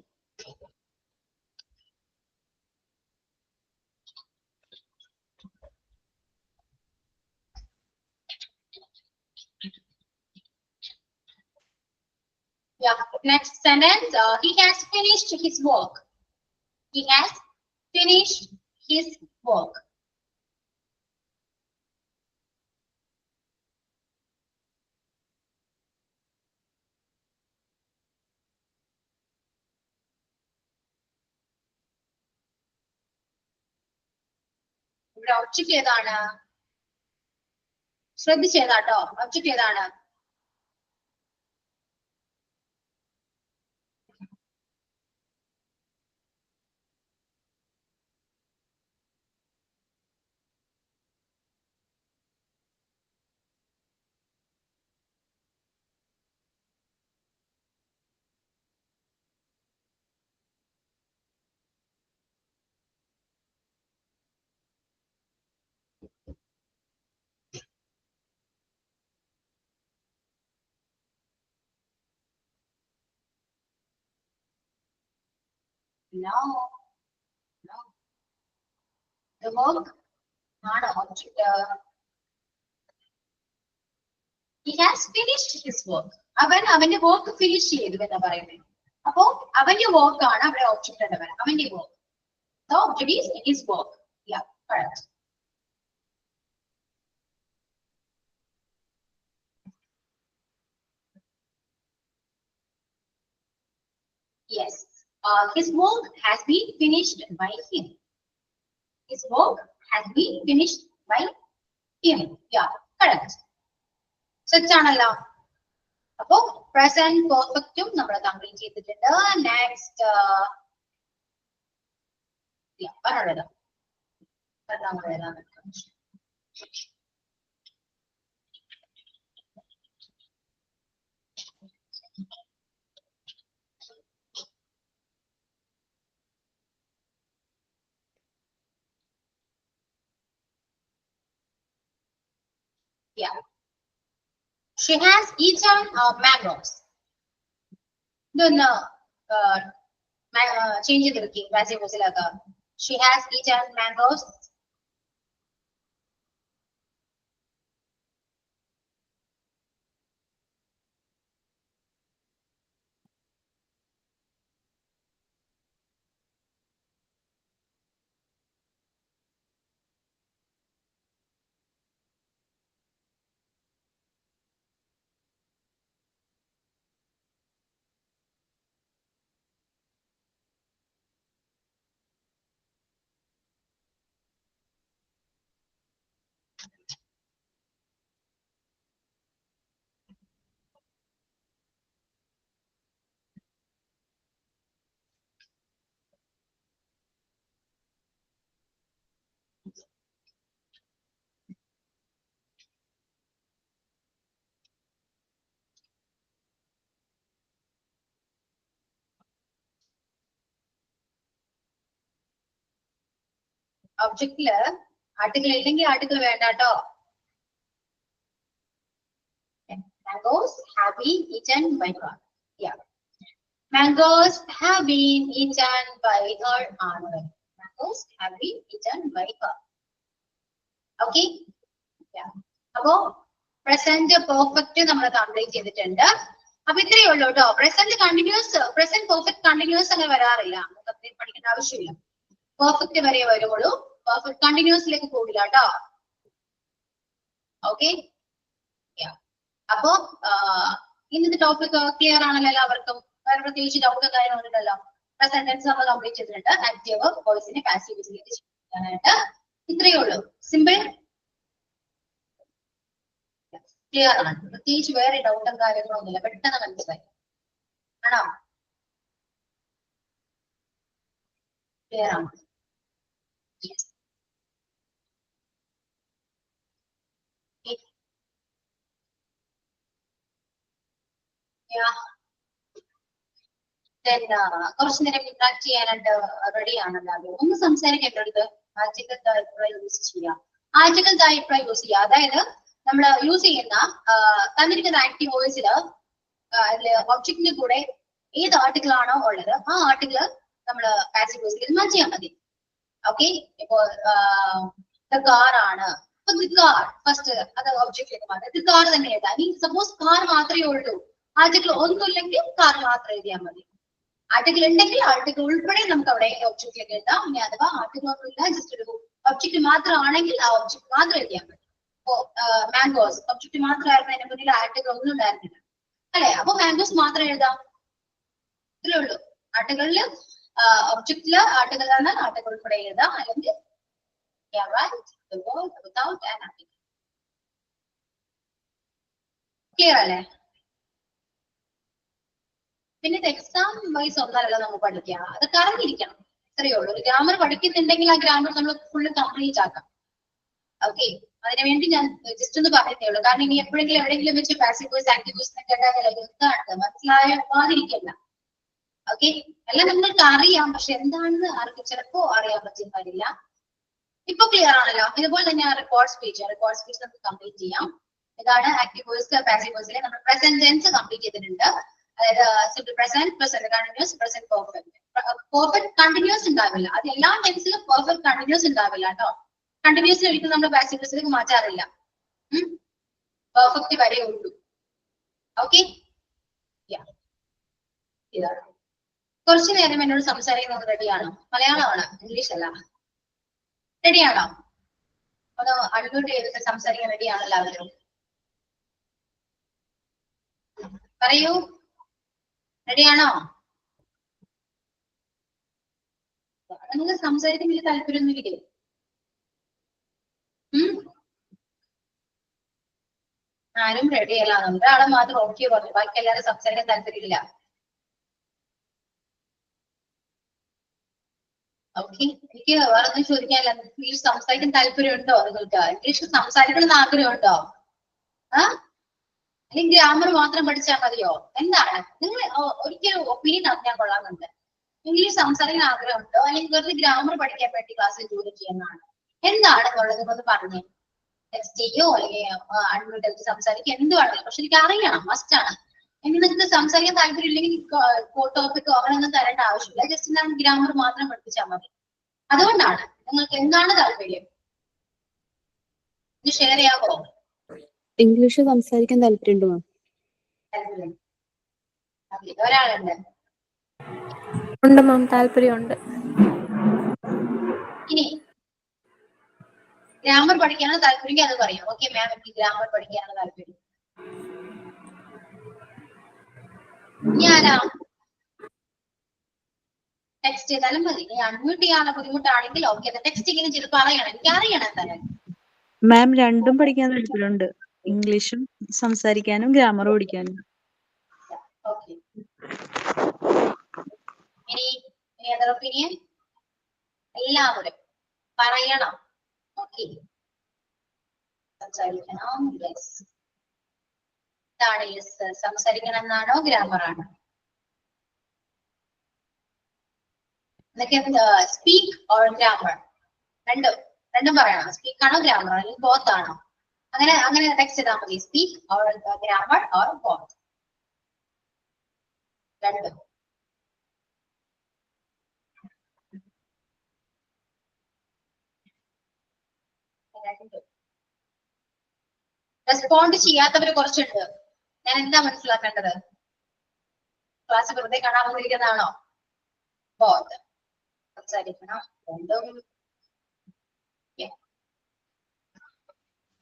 Yeah, next sentence. He has finished his work. He has finished his work. ഇവിടെ ഒബ്ജക്റ്റ് ഏതാണ്? ശ്രദ്ധിച്ചേതാട്ടോ, ഒബ്ജക്റ്റ് ഏതാണ്? No. No. The work ആണ് object. He has finished his work. അവൻ അവന്റെ വർക്ക് ഫിനിഷ് ചെയ്തു എന്നാ പറയുന്നത്. അപ്പോ അവന്റെ വർക്ക് ആണ് അവിടെ ഒബ്ജക്റ്റ് എന്ന് പറയുന്നത്. അവന്റെ work. The object is his work. Yeah, correct. Yes. His work has been finished by him. His work has been finished by him. Yeah, correct. Such ആണല്ലോ. അപ്പോ പ്രസന്റ് പെർഫെക്റ്റും നമ്മൾ കംപ്ലീറ്റ് ചെയ്തിട്ടുണ്ട്. നെക്സ്റ്റ് പറഞ്ഞോളൂ. Yeah. She has eaten mangoes. ഇതൊന്ന് ചേഞ്ച് ചെയ്തെടുക്കി പാസീവ് വോയിസിലാക്കുക. She has eaten mangoes. ഒബ്ജക്റ്റില് ആർട്ടിക്കിൾ ഇല്ലെങ്കിൽ ആർട്ടിക്കിൾ വേണ്ട കേട്ടോ. Mangoes have been eaten by her. Yeah. Mangoes have been eaten by her. Mangoes have been eaten by her. Okay. Yeah. അപ്പോ പ്രസന്റ് പെർഫെക്റ്റ് നമ്മൾ കംപ്ലീറ്റ് ചെയ്തിട്ടുണ്ട്. അപ്പൊ ഇത്രയേ ഉള്ളൂ കേട്ടോ. Present continuous, present perfect continuous അങ്ങനെ വരാറില്ല. നമുക്ക് അത്രയും പഠിക്കേണ്ട ആവശ്യമില്ല. പെർഫെക്റ്റ് വരെ വരുള്ളൂ. പെർഫെക്റ്റ് കണ്ടിന്യൂസിലേക്ക് പോകില്ല കേട്ടോ. ഓക്കെ. അപ്പോ ഇന്നത്തെ ടോപ്പിക് ക്ലിയർ ആണല്ലോ എല്ലാവർക്കും? വേറെ പ്രത്യേകിച്ച് ഡൗട്ട് കാര്യങ്ങളുണ്ടല്ലോ. പ്രസന്റ് ടെൻസ് നമ്മൾ കംപ്ലീറ്റ് ചെയ്തിട്ടുണ്ട്. ആക്റ്റീവ് വോയിസിനെ പാസീവ് വോയിസിലേക്ക് ചെയ്യാനായിട്ട് ഇത്രയേ ഉള്ളൂ. സിമ്പിൾ, ക്ലിയർ ആണ്. പ്രത്യേകിച്ച് വേറെ ഡൗട്ടും കാര്യങ്ങളൊന്നുമില്ല. പെട്ടെന്ന് മനസ്സിലായി ആണോ? ക്ലിയർ ആണ്. കുറച്ചു നേരം ഇന്ററാക്ട് ചെയ്യാനായിട്ട് റെഡി ആണെല്ലാവരും. ഒന്ന് സംസാരിക്കാൻ അടുത്ത് ആർട്ടിക്കൽ ദ അഭിപ്രായം യൂസ് ചെയ്യാം. ആർട്ടിക്കൽ ദ അഭിപ്രായം യൂസ് ചെയ്യുക. അതായത് നമ്മൾ യൂസ് ചെയ്യുന്ന തന്നിരിക്കുന്ന ആക്റ്റീവ് വോയിസില് അതില് ഒബ്ജക്റ്റിന്റെ കൂടെ ഏത് ആർട്ടിക്കിൾ ആണോ ഉള്ളത് ആ ആർട്ടിക്കിൾ നമ്മൾ പാസീവ് വോയിസിൽ മാച്ച് ചെയ്യാൻ മതി. ഓക്കെ, ഇപ്പോ കാർ ആണ്, കാർ ഫസ്റ്റ് അത് ഒബ്ജക്റ്റിലേക്ക് മാറ്റാം. കാർ തന്നെ എഴുതാം. ഇനി സപ്പോസ് കാർ മാത്രമേ ഉള്ളൂ, ആർട്ടിക്കിൾ ഒന്നുമില്ലെങ്കിൽ കാർ മാത്രം എഴുതിയാൽ മതി. ആർട്ടിക്കിൾ ഉണ്ടെങ്കിൽ ആർട്ടിക്കിൾ ഉൾപ്പെടെ നമുക്ക് അവിടെ ഒബ്ജക്റ്റിലേക്ക് എഴുതാം. ഇനി അഥവാ ആർട്ടിക്കിൾ ഒന്നുമില്ല, ജസ്റ്റ് ഒരു ഒബ്ജക്റ്റ് മാത്രമാണെങ്കിൽ ആ ഒബ്ജക്റ്റ് മാത്രം എഴുതിയാൽ മതി. ഇപ്പോ മാംഗോസ് ഒബ്ജക്റ്റ് മാത്രമായിരുന്നു, അതിന്റെ മുന്നിൽ ആർട്ടിക്കിൾ ഒന്നും ഉണ്ടായിരുന്നില്ല അല്ലെ. അപ്പൊ മാംഗോസ് മാത്രം എഴുതാം, ഇത്രേ ഉള്ളൂ. ആർട്ടിക്കിളില് ഒബ്ജക്റ്റില് ആർട്ടിക്കിൾ ആണ്, ആർട്ടിക്കിൾ ഉൾപ്പെടെ എഴുതാം. അല്ലെങ്കിൽ ക്ലിയർ അല്ലേ? പിന്നെ ഇത് എക്സാം വൈസ് ഒന്നല്ല നമുക്ക് പഠിക്കാം, അതൊക്കെ അറിഞ്ഞിരിക്കണം. ഇത്രയേ ഉള്ളൂ. ഒരു ഗ്രാമർ പഠിക്കുന്നുണ്ടെങ്കിൽ ആ ഗ്രാമർ നമ്മൾ ഫുള്ള് കംപ്ലീറ്റ് ആക്കാം. ഓക്കെ, അതിനുവേണ്ടി ഞാൻ ജസ്റ്റ് ഒന്ന് പറയുന്നേ ഉള്ളൂ. കാരണം ഇനി എപ്പോഴെങ്കിലും എവിടെയെങ്കിലും വെച്ച് പാസീവ് വോയിസ് ആക്റ്റീവ് വോയിസ് എന്നൊക്കെ എന്താണ് മനസ്സിലാകാതിരിക്കില്ല. ഓക്കെ, എല്ലാം നിങ്ങൾക്ക് അറിയാം, പക്ഷെ എന്താണെന്ന് ആർക്കും ചിലപ്പോ അറിയാൻ പറ്റുന്ന കാര്യമില്ല. ഇപ്പൊ ക്ലിയർ ആണല്ലോ. ഇതുപോലെ തന്നെ റെക്കോർഡ് സ്പീച്ച് നമുക്ക് കംപ്ലീറ്റ് ചെയ്യാം. ഇതാണ് ആക്റ്റീവ് വോയിസ് പാസീവ് വോയിസിലെ നമ്മൾ പ്രസന്റ് ടെൻസ് കംപ്ലീറ്റ് ചെയ്തിട്ടുണ്ട്. അതായത് simple present, present continuous, present perfect. Perfect continuous ഉണ്ടാവില്ല, അത് എല്ലാ ടെൻസിലും പെർഫെക്റ്റ് കണ്ടിന്യൂസ് ഉണ്ടാവില്ല കേട്ടോ. കണ്ടിന്യൂസ് ഒരിക്കലും നമ്മൾ പാസീവ് വോയിസിലേക്ക് മാറ്റാറില്ല, പെർഫെക്റ്റ് വരെ ഉള്ളൂ. ഓക്കെ, ഇതാണ്. കുറച്ചു നേരം എന്നോട് സംസാരിക്കുന്നത് റെഡിയാണോ? മലയാളമാണ്, ഇംഗ്ലീഷ് അല്ല. റെഡിയാണോ? അത് അൺമ്യൂട്ട് ചെയ്തിട്ട് സംസാരിക്കാൻ റെഡിയാണോ എല്ലാവരും? പറയൂ, റെഡിയാണോ? നിങ്ങൾ സംസാരിക്കാൻ വലിയ താല്പര്യമൊന്നുമില്ലേ? ആരും റെഡിയല്ല. ഒരാളെ മാത്രം ഓക്കെ പറഞ്ഞു, ബാക്കി എല്ലാവരും സംസാരിക്കാൻ താല്പര്യമില്ല. ഓക്കെ, എനിക്ക് വേറെ ഒന്നും ചോദിക്കാനില്ല. ഇംഗ്ലീഷ് സംസാരിക്കാൻ താല്പര്യമുണ്ടോ നിങ്ങൾക്ക്? ഇംഗ്ലീഷ് സംസാരിക്കണം ആഗ്രഹമുണ്ടോ? അല്ലെങ്കിൽ ഗ്രാമർ മാത്രം പഠിച്ചാൽ മതിയോ? എന്താണ് നിങ്ങൾ ഒരിക്കലും ഒപ്പീനിയൻ അറിഞ്ഞാൽ കൊള്ളാമെന്നുണ്ട്. ഇംഗ്ലീഷ് സംസാരിക്കാൻ ആഗ്രഹമുണ്ടോ, അല്ലെങ്കിൽ വെറുതെ ഗ്രാമർ പഠിക്കാൻ വേണ്ടി ക്ലാസ്സിൽ ജോലി ചെയ്യുന്നതാണ്? എന്താണെന്നുള്ളത് ഒന്ന് പറഞ്ഞേ. ടെക്സ്റ്റ് ചെയ്യോ അല്ലെങ്കിൽ അൺമ്യൂട്ട് സംസാരിക്കുക, എന്ത് വേണമെങ്കിലും. പക്ഷെ എനിക്ക് അറിയണം, മസ്റ്റ് ആണ്. ഇനി നിങ്ങൾക്ക് സംസാരിക്കാൻ താല്പര്യം ഇല്ലെങ്കിൽ ടോപ്പിക്കോ അങ്ങനെയൊന്നും തരേണ്ട ആവശ്യമില്ല. ജസ്റ്റ് ഞാൻ ഗ്രാമർ മാത്രം പഠിപ്പിച്ചാൽ മതി. അതുകൊണ്ടാണ് നിങ്ങൾക്ക് എന്താണ് താല്പര്യം ഇത് ഷെയർ ചെയ്യാവോ? ഇംഗ്ലീഷ് സംസാരിക്കാൻ താല്പര്യമുണ്ടോ? ഒരാളുണ്ട്. ഉണ്ട് മാം, താല്പര്യമുണ്ട്. ഇനി ഗ്രാമർ പഠിക്കാനാണ് താല്പര്യം, അത് പറയാം. ഓക്കെ മാം, എനിക്ക് ഗ്രാമർ പഠിക്കാനാണ് താല്പര്യം. ഞാനാ ടെക്സ്റ്റ് ചെയ്താലും മതി. ഇനി അൺമ്യൂട്ട് ചെയ്യാനുള്ള ബുദ്ധിമുട്ടാണെങ്കിൽ ഓക്കെ, ടെക്സ്റ്റ് ഇങ്ങനെ ചെയ്ത് പറയണം, എനിക്ക് അറിയണം എന്തായാലും. മാം രണ്ടും പഠിക്കാൻ താല്പര്യമുണ്ട്, ഇംഗ്ലീഷും സംസാരിക്കാനും ഗ്രാമർ പഠിക്കാനും. ഓക്കെ, ഇനി അതർ ഒപ്പീനിയൻ എല്ലാവരും പറയണം. ഓക്കെ, സംസാരിക്കണം. യെസ്, ഇതാണ് യെസ്. സംസാരിക്കണം എന്നാണോ ഗ്രാമർ ആണോ? സ്പീക്ക് ഓർ ഗ്രാമർ, രണ്ടും പറയണം. സ്പീക്ക് ആണോ ഗ്രാമർ, അല്ലെങ്കിൽ ബോത്ത് ആണോ? അങ്ങനെ ടെക്സ്റ്റ് ചെയ്താൽ മതി. Speak or grammar or both, രണ്ടും. റെസ്പോണ്ട് ചെയ്യാത്തവര് കുറച്ചുണ്ട്. ഞാൻ എന്താ മനസ്സിലാക്കേണ്ടത്? ക്ലാസ് വെറുതെ കാണാൻ വന്നിരിക്കുന്നതാണോ? ബോത്ത് സംസാരിക്കണം, രണ്ടും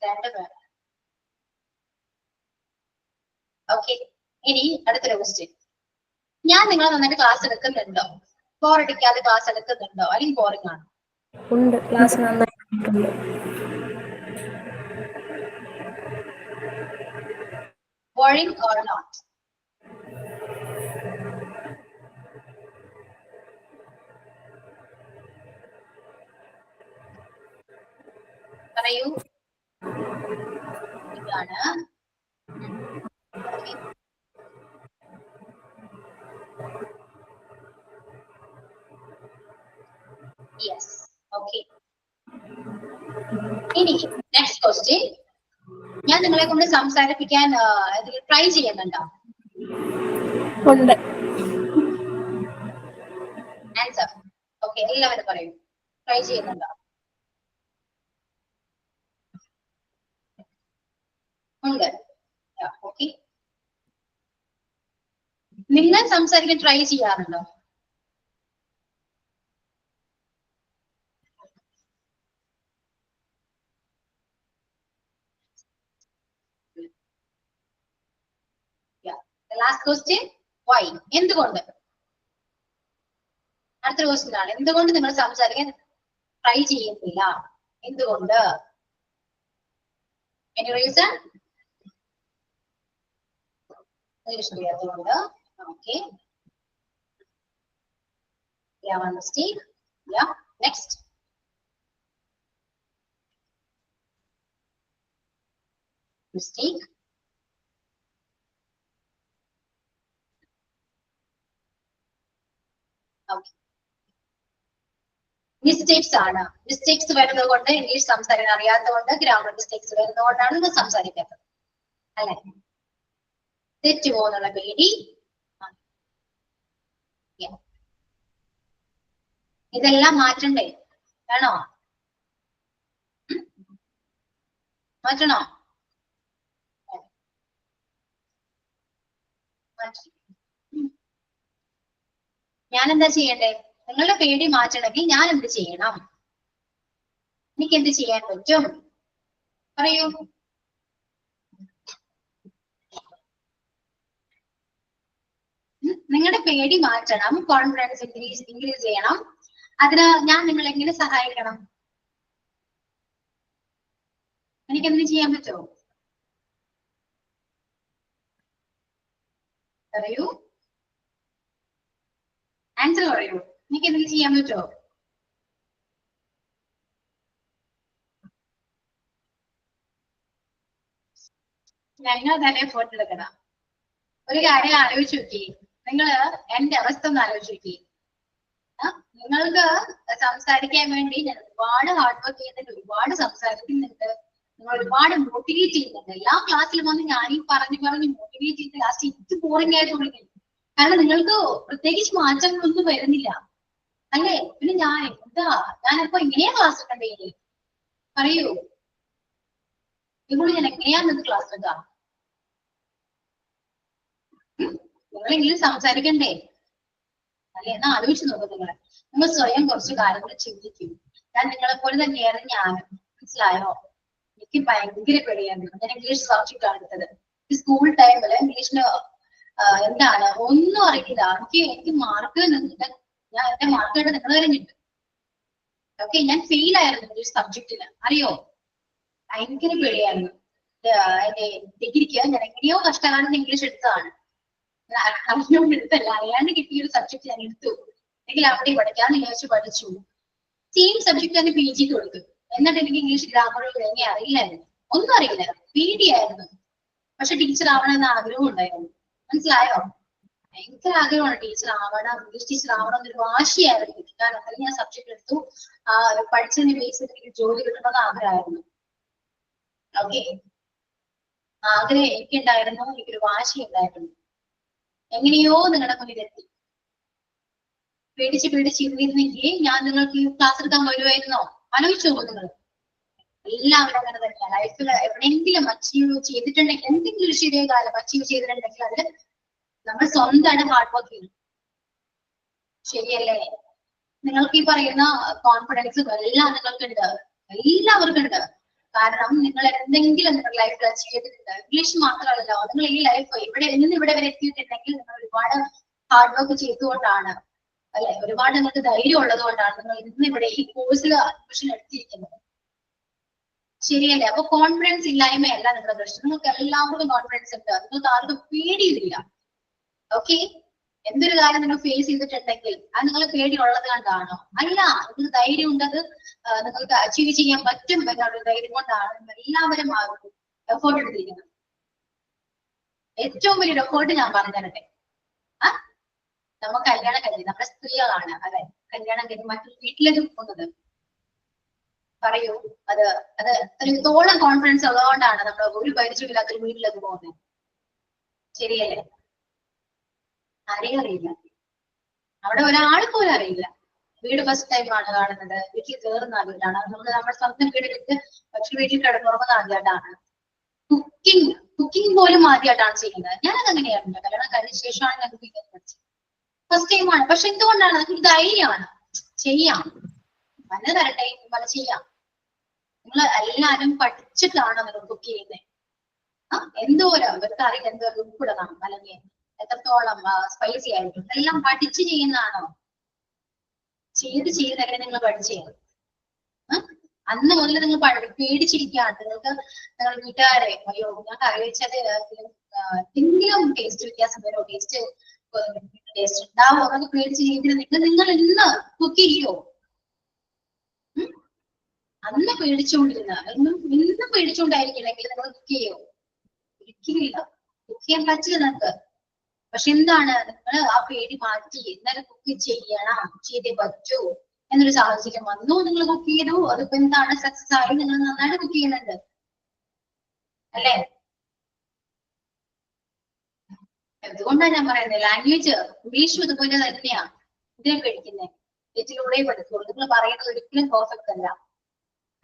രണ്ടുപേർ. ഓക്കെ, ഇനി അടുത്തൊരു ക്വസ്റ്റ്യൻ. ഞാൻ നിങ്ങളെ നന്നായിട്ട് ക്ലാസ് എടുക്കുന്നുണ്ടോ? ബോറടിക്കാതെ ക്ലാസ് എടുക്കുന്നുണ്ടോ, അല്ലെങ്കിൽ ബോറിംഗ് ആണോ? ഉണ്ട്, ക്ലാസ് നന്നായിട്ടുണ്ട്. Boring or not? പറയൂ. ഇതാണ് ഇനി നെക്സ്റ്റ് ക്വസ്റ്റ്യൻ, ഞാൻ നിങ്ങളെ കൊണ്ട് സംസാരിപ്പിക്കാൻ ട്രൈ ചെയ്യുന്നുണ്ടോ? ഉണ്ട്. ആൻസർ. ഓക്കെ, എല്ലാവരും പറയൂ, ട്രൈ ചെയ്യുന്നുണ്ടോ? ഉണ്ട്. ഓക്കെ, നിങ്ങൾ സംസാരിക്കാൻ ട്രൈ ചെയ്യാറുണ്ടോ? Last question, why? എന്തുകൊണ്ട്? അടുത്ത ക്വസ്റ്റ്യൻ ആണ്, എന്തുകൊണ്ട് നിങ്ങൾ സംസാരിക്കാൻ ട്രൈ ചെയ്യുന്നില്ല? എന്തുകൊണ്ട്? Any reason? അതുകൊണ്ട്. Okay. Yeah, one mistake. Yeah. Next. Mistake. Okay. Mistakes ആണ്. മിസ്റ്റേക്സ് വരുന്നത് കൊണ്ട് ഇംഗ്ലീഷ് സംസാരിക്കാൻ അറിയാത്തതുകൊണ്ട്, ഗ്രാമർ മിസ്റ്റേക്സ് വരുന്നതുകൊണ്ടാണ് നിങ്ങൾ സംസാരിക്കാത്തത് അല്ലെ? തെറ്റുമോ എന്നുള്ള പേടി. ഇതെല്ലാം മാറ്റണ്ടേ? വേണോ? മാറ്റണോ? ഞാൻ എന്താ ചെയ്യണ്ടേ? നിങ്ങളുടെ പേടി മാറ്റണമെങ്കിൽ ഞാൻ എന്ത് ചെയ്യണം? എനിക്ക് എന്ത് ചെയ്യാൻ പറ്റും? പറയൂ. നിങ്ങളുടെ പേടി മാറ്റണം, കോൺഫിഡൻസ് ഇൻക്രീസ് ചെയ്യണം. അതിന് ഞാൻ നിങ്ങളെ എങ്ങനെ സഹായിക്കണം? എനിക്ക് എന്ത് ചെയ്യാൻ പറ്റുമോ? പറയൂ, ആൻസർ പറയൂ. എനിക്ക് എന്തെങ്കിലും ചെയ്യാൻ പറ്റുമോ? ഞങ്ങൾ തന്നെ ഫോട്ടോ എടുക്കണം. ഒരു കാര്യം ആലോചിച്ച് നോക്കി, നിങ്ങള് എന്റെ അവസ്ഥ ഒന്ന് ആലോചിച്ച് നോക്കി. നിങ്ങൾക്ക് സംസാരിക്കാൻ വേണ്ടി ഞാൻ ഒരുപാട് ഹാർഡ് വർക്ക് ചെയ്യുന്നുണ്ട്, ഒരുപാട് സംസാരിക്കുന്നുണ്ട്, നിങ്ങൾ ഒരുപാട് മോട്ടിവേറ്റ് ചെയ്യുന്നുണ്ട്. എല്ലാ ക്ലാസ്സിലും വന്ന് ഞാൻ ഈ പറഞ്ഞ് മോട്ടിവേറ്റ് ചെയ്ത് ലാസ്റ്റ് ഇത് ബോറിംഗ് ആയി തുടങ്ങി. കാരണം നിങ്ങൾക്ക് പ്രത്യേകിച്ച് മാറ്റങ്ങളൊന്നും വരുന്നില്ല അല്ലേ? പിന്നെ ഞാനിപ്പോ ഇങ്ങനെയാ ക്ലാസ് എടുക്കണ്ടേ? പറയൂ, ഇപ്പോൾ ഞാൻ എങ്ങനെയാ നിങ്ങൾക്ക് ക്ലാസ് എടുക്കാം? നിങ്ങളെങ്കിലും സംസാരിക്കണ്ടേ അല്ലെ? എന്നാ ആലോചിച്ച് നോക്കും. നിങ്ങൾ സ്വയം കുറച്ച് കാര്യങ്ങൾ ചിന്തിക്കും. ഞാൻ നിങ്ങളെ പോലെ തന്നെയാണ് ഞാൻ, മനസ്സിലായോ? എനിക്ക് ഭയങ്കര പേടിയായിരുന്നു. ഞാൻ ഇംഗ്ലീഷ് സബ്ജക്റ്റ് ആണ് എടുത്തത്. സ്കൂൾ ടൈമില് ഇംഗ്ലീഷിന് എന്താണ് ഒന്നും അറിയില്ല. എനിക്ക് മാർക്ക് ഞാൻ എന്റെ മാർക്ക് ആയിട്ട് നിങ്ങൾ കഴിഞ്ഞിട്ട് ഓക്കെ, ഞാൻ ഫെയിൽ ആയിരുന്നു ഇംഗ്ലീഷ് സബ്ജക്റ്റിന്, അറിയോ? ഭയങ്കര പേടിയായിരുന്നു. എന്റെ ഡിഗ്രിക്ക് ഞാൻ എങ്ങനെയോ കഷ്ടകാലത്ത് ഇംഗ്ലീഷ് എടുത്തതാണ്. അറിഞ്ഞുകൊണ്ട് എടുത്തല്ല, അറിയാണ്ട് കിട്ടിയ ഒരു സബ്ജക്ട് ഞാൻ എടുത്തു. എങ്കിൽ അവിടെ പഠിക്കാന്ന് വിചാരിച്ചു പഠിച്ചു. സെയിം സബ്ജക്ട് തന്നെ പി ജിക്ക് കൊടുത്തു. എന്നിട്ട് എനിക്ക് ഇംഗ്ലീഷ് ഗ്രാമർ എങ്ങനെ അറിയില്ലായിരുന്നു, ഒന്നും അറിയില്ല, പേടിയായിരുന്നു. പക്ഷെ ടീച്ചർ ആവണമെന്ന് ആഗ്രഹം ഉണ്ടായിരുന്നു, മനസ്സിലായോ? ഭയങ്കര ആഗ്രഹമാണ് ടീച്ചർ ആവണം, ഇംഗ്ലീഷ് ടീച്ചർ ആവണം എന്നൊരു വാശിയായിരുന്നു. കാരണം അത്രയും ഞാൻ സബ്ജക്ട് എടുത്തു. പഠിച്ചതിന് ബേസ് എനിക്ക് ജോലി കിട്ടണമെന്ന് ആഗ്രഹമായിരുന്നു. ഓക്കെ, ആഗ്രഹം എനിക്കുണ്ടായിരുന്നു, എനിക്കൊരു വാശി ഉണ്ടായിരുന്നു. എങ്ങനെയോ നിങ്ങളുടെ മുന്നിലെത്തി. പേടിച്ച് ഇരുന്നിരുന്നെങ്കിൽ ഞാൻ നിങ്ങൾക്ക് ക്ലാസ് എടുക്കാൻ വരുമായിരുന്നോ? ആലോചിച്ചു നോക്കും നിങ്ങൾ. എല്ലാവരും അങ്ങനെ തന്നെയാണ്. ലൈഫിൽ എവിടെയെങ്കിലും അച്ചീവ് ചെയ്തിട്ടുണ്ടെങ്കിൽ, എന്തെങ്കിലും ഒരു ചെറിയ കാലം അച്ചീവ് ചെയ്തിട്ടുണ്ടെങ്കിൽ അതിൽ നമ്മൾ സ്വന്തമായിട്ട് ഹാർഡ് വർക്ക് ചെയ്യണം. ശരിയല്ലേ? നിങ്ങൾക്ക് ഈ പറയുന്ന കോൺഫിഡൻസും എല്ലാം നിങ്ങൾക്കുണ്ട്, എല്ലാവർക്കും ഉണ്ട്. കാരണം നിങ്ങൾ എന്തെങ്കിലും നിങ്ങളുടെ ലൈഫിൽ അച്ചീവ് ചെയ്തിട്ടുണ്ട്. ഇംഗ്ലീഷ് മാത്രമല്ലല്ലോ, നിങ്ങൾ ഈ ലൈഫ് ഇവിടെ വരെ എത്തിയിട്ടുണ്ടെങ്കിൽ നിങ്ങൾ ഒരുപാട് ഹാർഡ് വർക്ക് ചെയ്തുകൊണ്ടാണ് അല്ലെ? ഒരുപാട് നിങ്ങൾക്ക് ധൈര്യം ഉള്ളത് കൊണ്ടാണ് നിങ്ങൾ ഇന്നിവിടെ ഈ കോഴ്സിൽ അഡ്മിഷൻ എടുത്തിരിക്കുന്നത്. ശരിയല്ലേ? അപ്പൊ കോൺഫിഡൻസ് ഇല്ലായ്മയല്ല നിങ്ങളുടെ പ്രശ്നം. നിങ്ങൾക്ക് എല്ലാവർക്കും കോൺഫിഡൻസ് ഉണ്ട്, നിങ്ങൾക്ക് ആർക്കും പേടിയില്ല. ഓക്കെ, എന്തൊരു കാര്യം നിങ്ങൾ ഫേസ് ചെയ്തിട്ടുണ്ടെങ്കിൽ അത് നിങ്ങൾ പേടിയുള്ളത് കൊണ്ടാണോ? അല്ല, നിങ്ങൾക്ക് ധൈര്യം ഉണ്ടത് നിങ്ങൾക്ക് അച്ചീവ് ചെയ്യാൻ പറ്റും എന്നുള്ള ധൈര്യം കൊണ്ടാണ് നിങ്ങൾ എല്ലാവരും എഫേർട്ട് എടുത്തിരിക്കുന്നത്. ഏറ്റവും വലിയൊരു എഫേർട്ട് ഞാൻ പറഞ്ഞു തരട്ടെ. നമ്മൾ കല്യാണം കഴിഞ്ഞ് നമ്മുടെ സ്ത്രീകളാണ് അല്ലെ, കല്യാണം കഴിഞ്ഞ് മറ്റൊരു വീട്ടിലേക്ക് പോകുന്നത്. പറയൂ. അത് അത് അത്രത്തോളം കോൺഫിഡൻസ് ഉള്ളതുകൊണ്ടാണ് നമ്മൾ ഒരു പരിചയമില്ലാത്തൊരു വീട്ടിലേക്ക് പോകുന്നത്. ശരിയല്ലേ? ആരെയും അറിയില്ല, അവിടെ ഒരാൾ പോലും അറിയില്ല. വീട് ഫസ്റ്റ് ടൈം ആണ് കാണുന്നത്, വീട്ടിൽ കയറുന്ന ആദ്യമായിട്ടാണ് നമ്മുടെ സ്വന്തം വീട്ടിലേക്ക് പക്ഷെ വീട്ടിൽ കിടന്നുറങ്ങുന്ന ആദ്യമായിട്ടാണ്. കുക്കിംഗ് പോലും ആദ്യമായിട്ടാണ് ചെയ്യുന്നത്. ഞാനത് അങ്ങനെയായിരുന്നു, കല്യാണം കഴിഞ്ഞ ശേഷമാണ് ഞാൻ കുക്കിംഗ് പഠിച്ചത്. ഫസ്റ്റ് ടൈമാണ്. പക്ഷെ എന്തുകൊണ്ടാണ്? നമുക്ക് ധൈര്യമാണ്, ചെയ്യാം, മന തരട്ടെ, പല ചെയ്യാം. നിങ്ങൾ എല്ലാരും പഠിച്ചിട്ടാണ് നിങ്ങൾ കുക്ക് ചെയ്യുന്നത്. എന്തോരം ഇവർക്ക് അറിയില്ല, എന്തോരം ഉപ്പിടണം അല്ലെങ്കിൽ എത്രത്തോളം സ്പൈസി ആയിട്ടും എല്ലാം പഠിച്ച് ചെയ്യുന്നതാണോ? ചെയ്ത് എങ്ങനെ നിങ്ങൾ പഠിച്ചേ? അന്ന് മുതൽ നിങ്ങൾ പേടിച്ചിരിക്കുകയാണ്. നിങ്ങൾക്ക് നിങ്ങൾ വീട്ടുകാരെ അയ്യോ ഞാൻ കറി വെച്ചത് എന്തെങ്കിലും ടേസ്റ്റ് വ്യത്യാസം വരോ, ടേസ്റ്റ് ഉണ്ടാവോ എന്നൊക്കെ പേടിച്ച് ജീവിക്കുന്നത് നിങ്ങൾ ഇന്ന് കുക്ക് ചെയ്യോ? അന്ന് പേടിച്ചുകൊണ്ടിരുന്ന ഇന്നും പേടിച്ചുകൊണ്ടായിരിക്കില്ലെങ്കിൽ നിങ്ങൾ കുക്ക് ചെയ്യോ? ഒരിക്കലില്ല. കുക്ക് ചെയ്യാൻ പറ്റില്ല നിങ്ങൾക്ക്. പക്ഷെ എന്താണ്, നിങ്ങൾ ആ പേടി മാറ്റി എന്നാലും കുക്ക് ചെയ്യണം, ചെയ്തേ പറ്റൂ എന്നൊരു സാഹചര്യം വന്നു, നിങ്ങൾ കുക്ക് ചെയ്തു. അതിപ്പോ എന്താണ്, സക്സസ് ആയി, നിങ്ങൾ നന്നായിട്ട് കുക്ക് ചെയ്യുന്നുണ്ട് അല്ലേ? അതുകൊണ്ടാണ് ഞാൻ പറയുന്നത്, ലാംഗ്വേജ് ഇംഗ്ലീഷും ഇതുപോലെ തന്നെയാണ്. ഇതിനെ പഠിക്കുന്നത് തെറ്റിലൂടെ പഠിക്കുള്ളൂ. നിങ്ങൾ പറയുന്നത് ഒരിക്കലും പെർഫെക്റ്റ് അല്ല.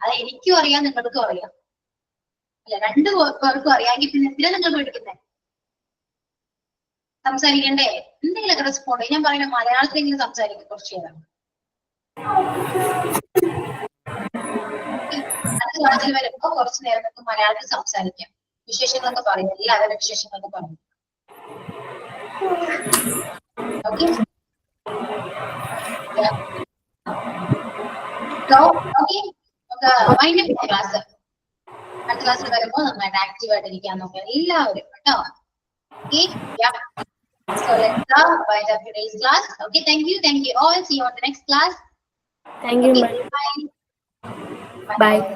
അത് എനിക്കും അറിയാം, നിങ്ങൾക്കും അറിയാം അല്ല, രണ്ടു പേർക്കും അറിയാമെങ്കിൽ പിന്നെ എന്തിനാ നിങ്ങൾ പഠിക്കുന്നത്? സംസാരിക്കണ്ടേ? എന്തെങ്കിലുമൊക്കെ റെസ്പോണ്ട്. ഞാൻ പറയുന്നത് മലയാളത്തിലെങ്കിലും സംസാരിക്കും കുറച്ചു നേരം. അത് ക്ലാസ്സിൽ വരുമ്പോ കുറച്ചു നേരം നമുക്ക് മലയാളത്തിൽ സംസാരിക്കാം. വിശേഷങ്ങളൊക്കെ പറയും, എല്ലാവരുടെ വിശേഷങ്ങളൊക്കെ പറയും. ഓക്കെ, ക്ലാസ് അടുത്ത ക്ലാസ്സിൽ വരുമ്പോ നന്നായിട്ട് ആക്റ്റീവ് ആയിട്ടിരിക്കാൻ നോക്കാം എല്ലാവരും കേട്ടോ. Okay, yeah. So let's wind up today's class. Okay, thank you all. See you on the next class. Thank you. Okay, bye. Bye.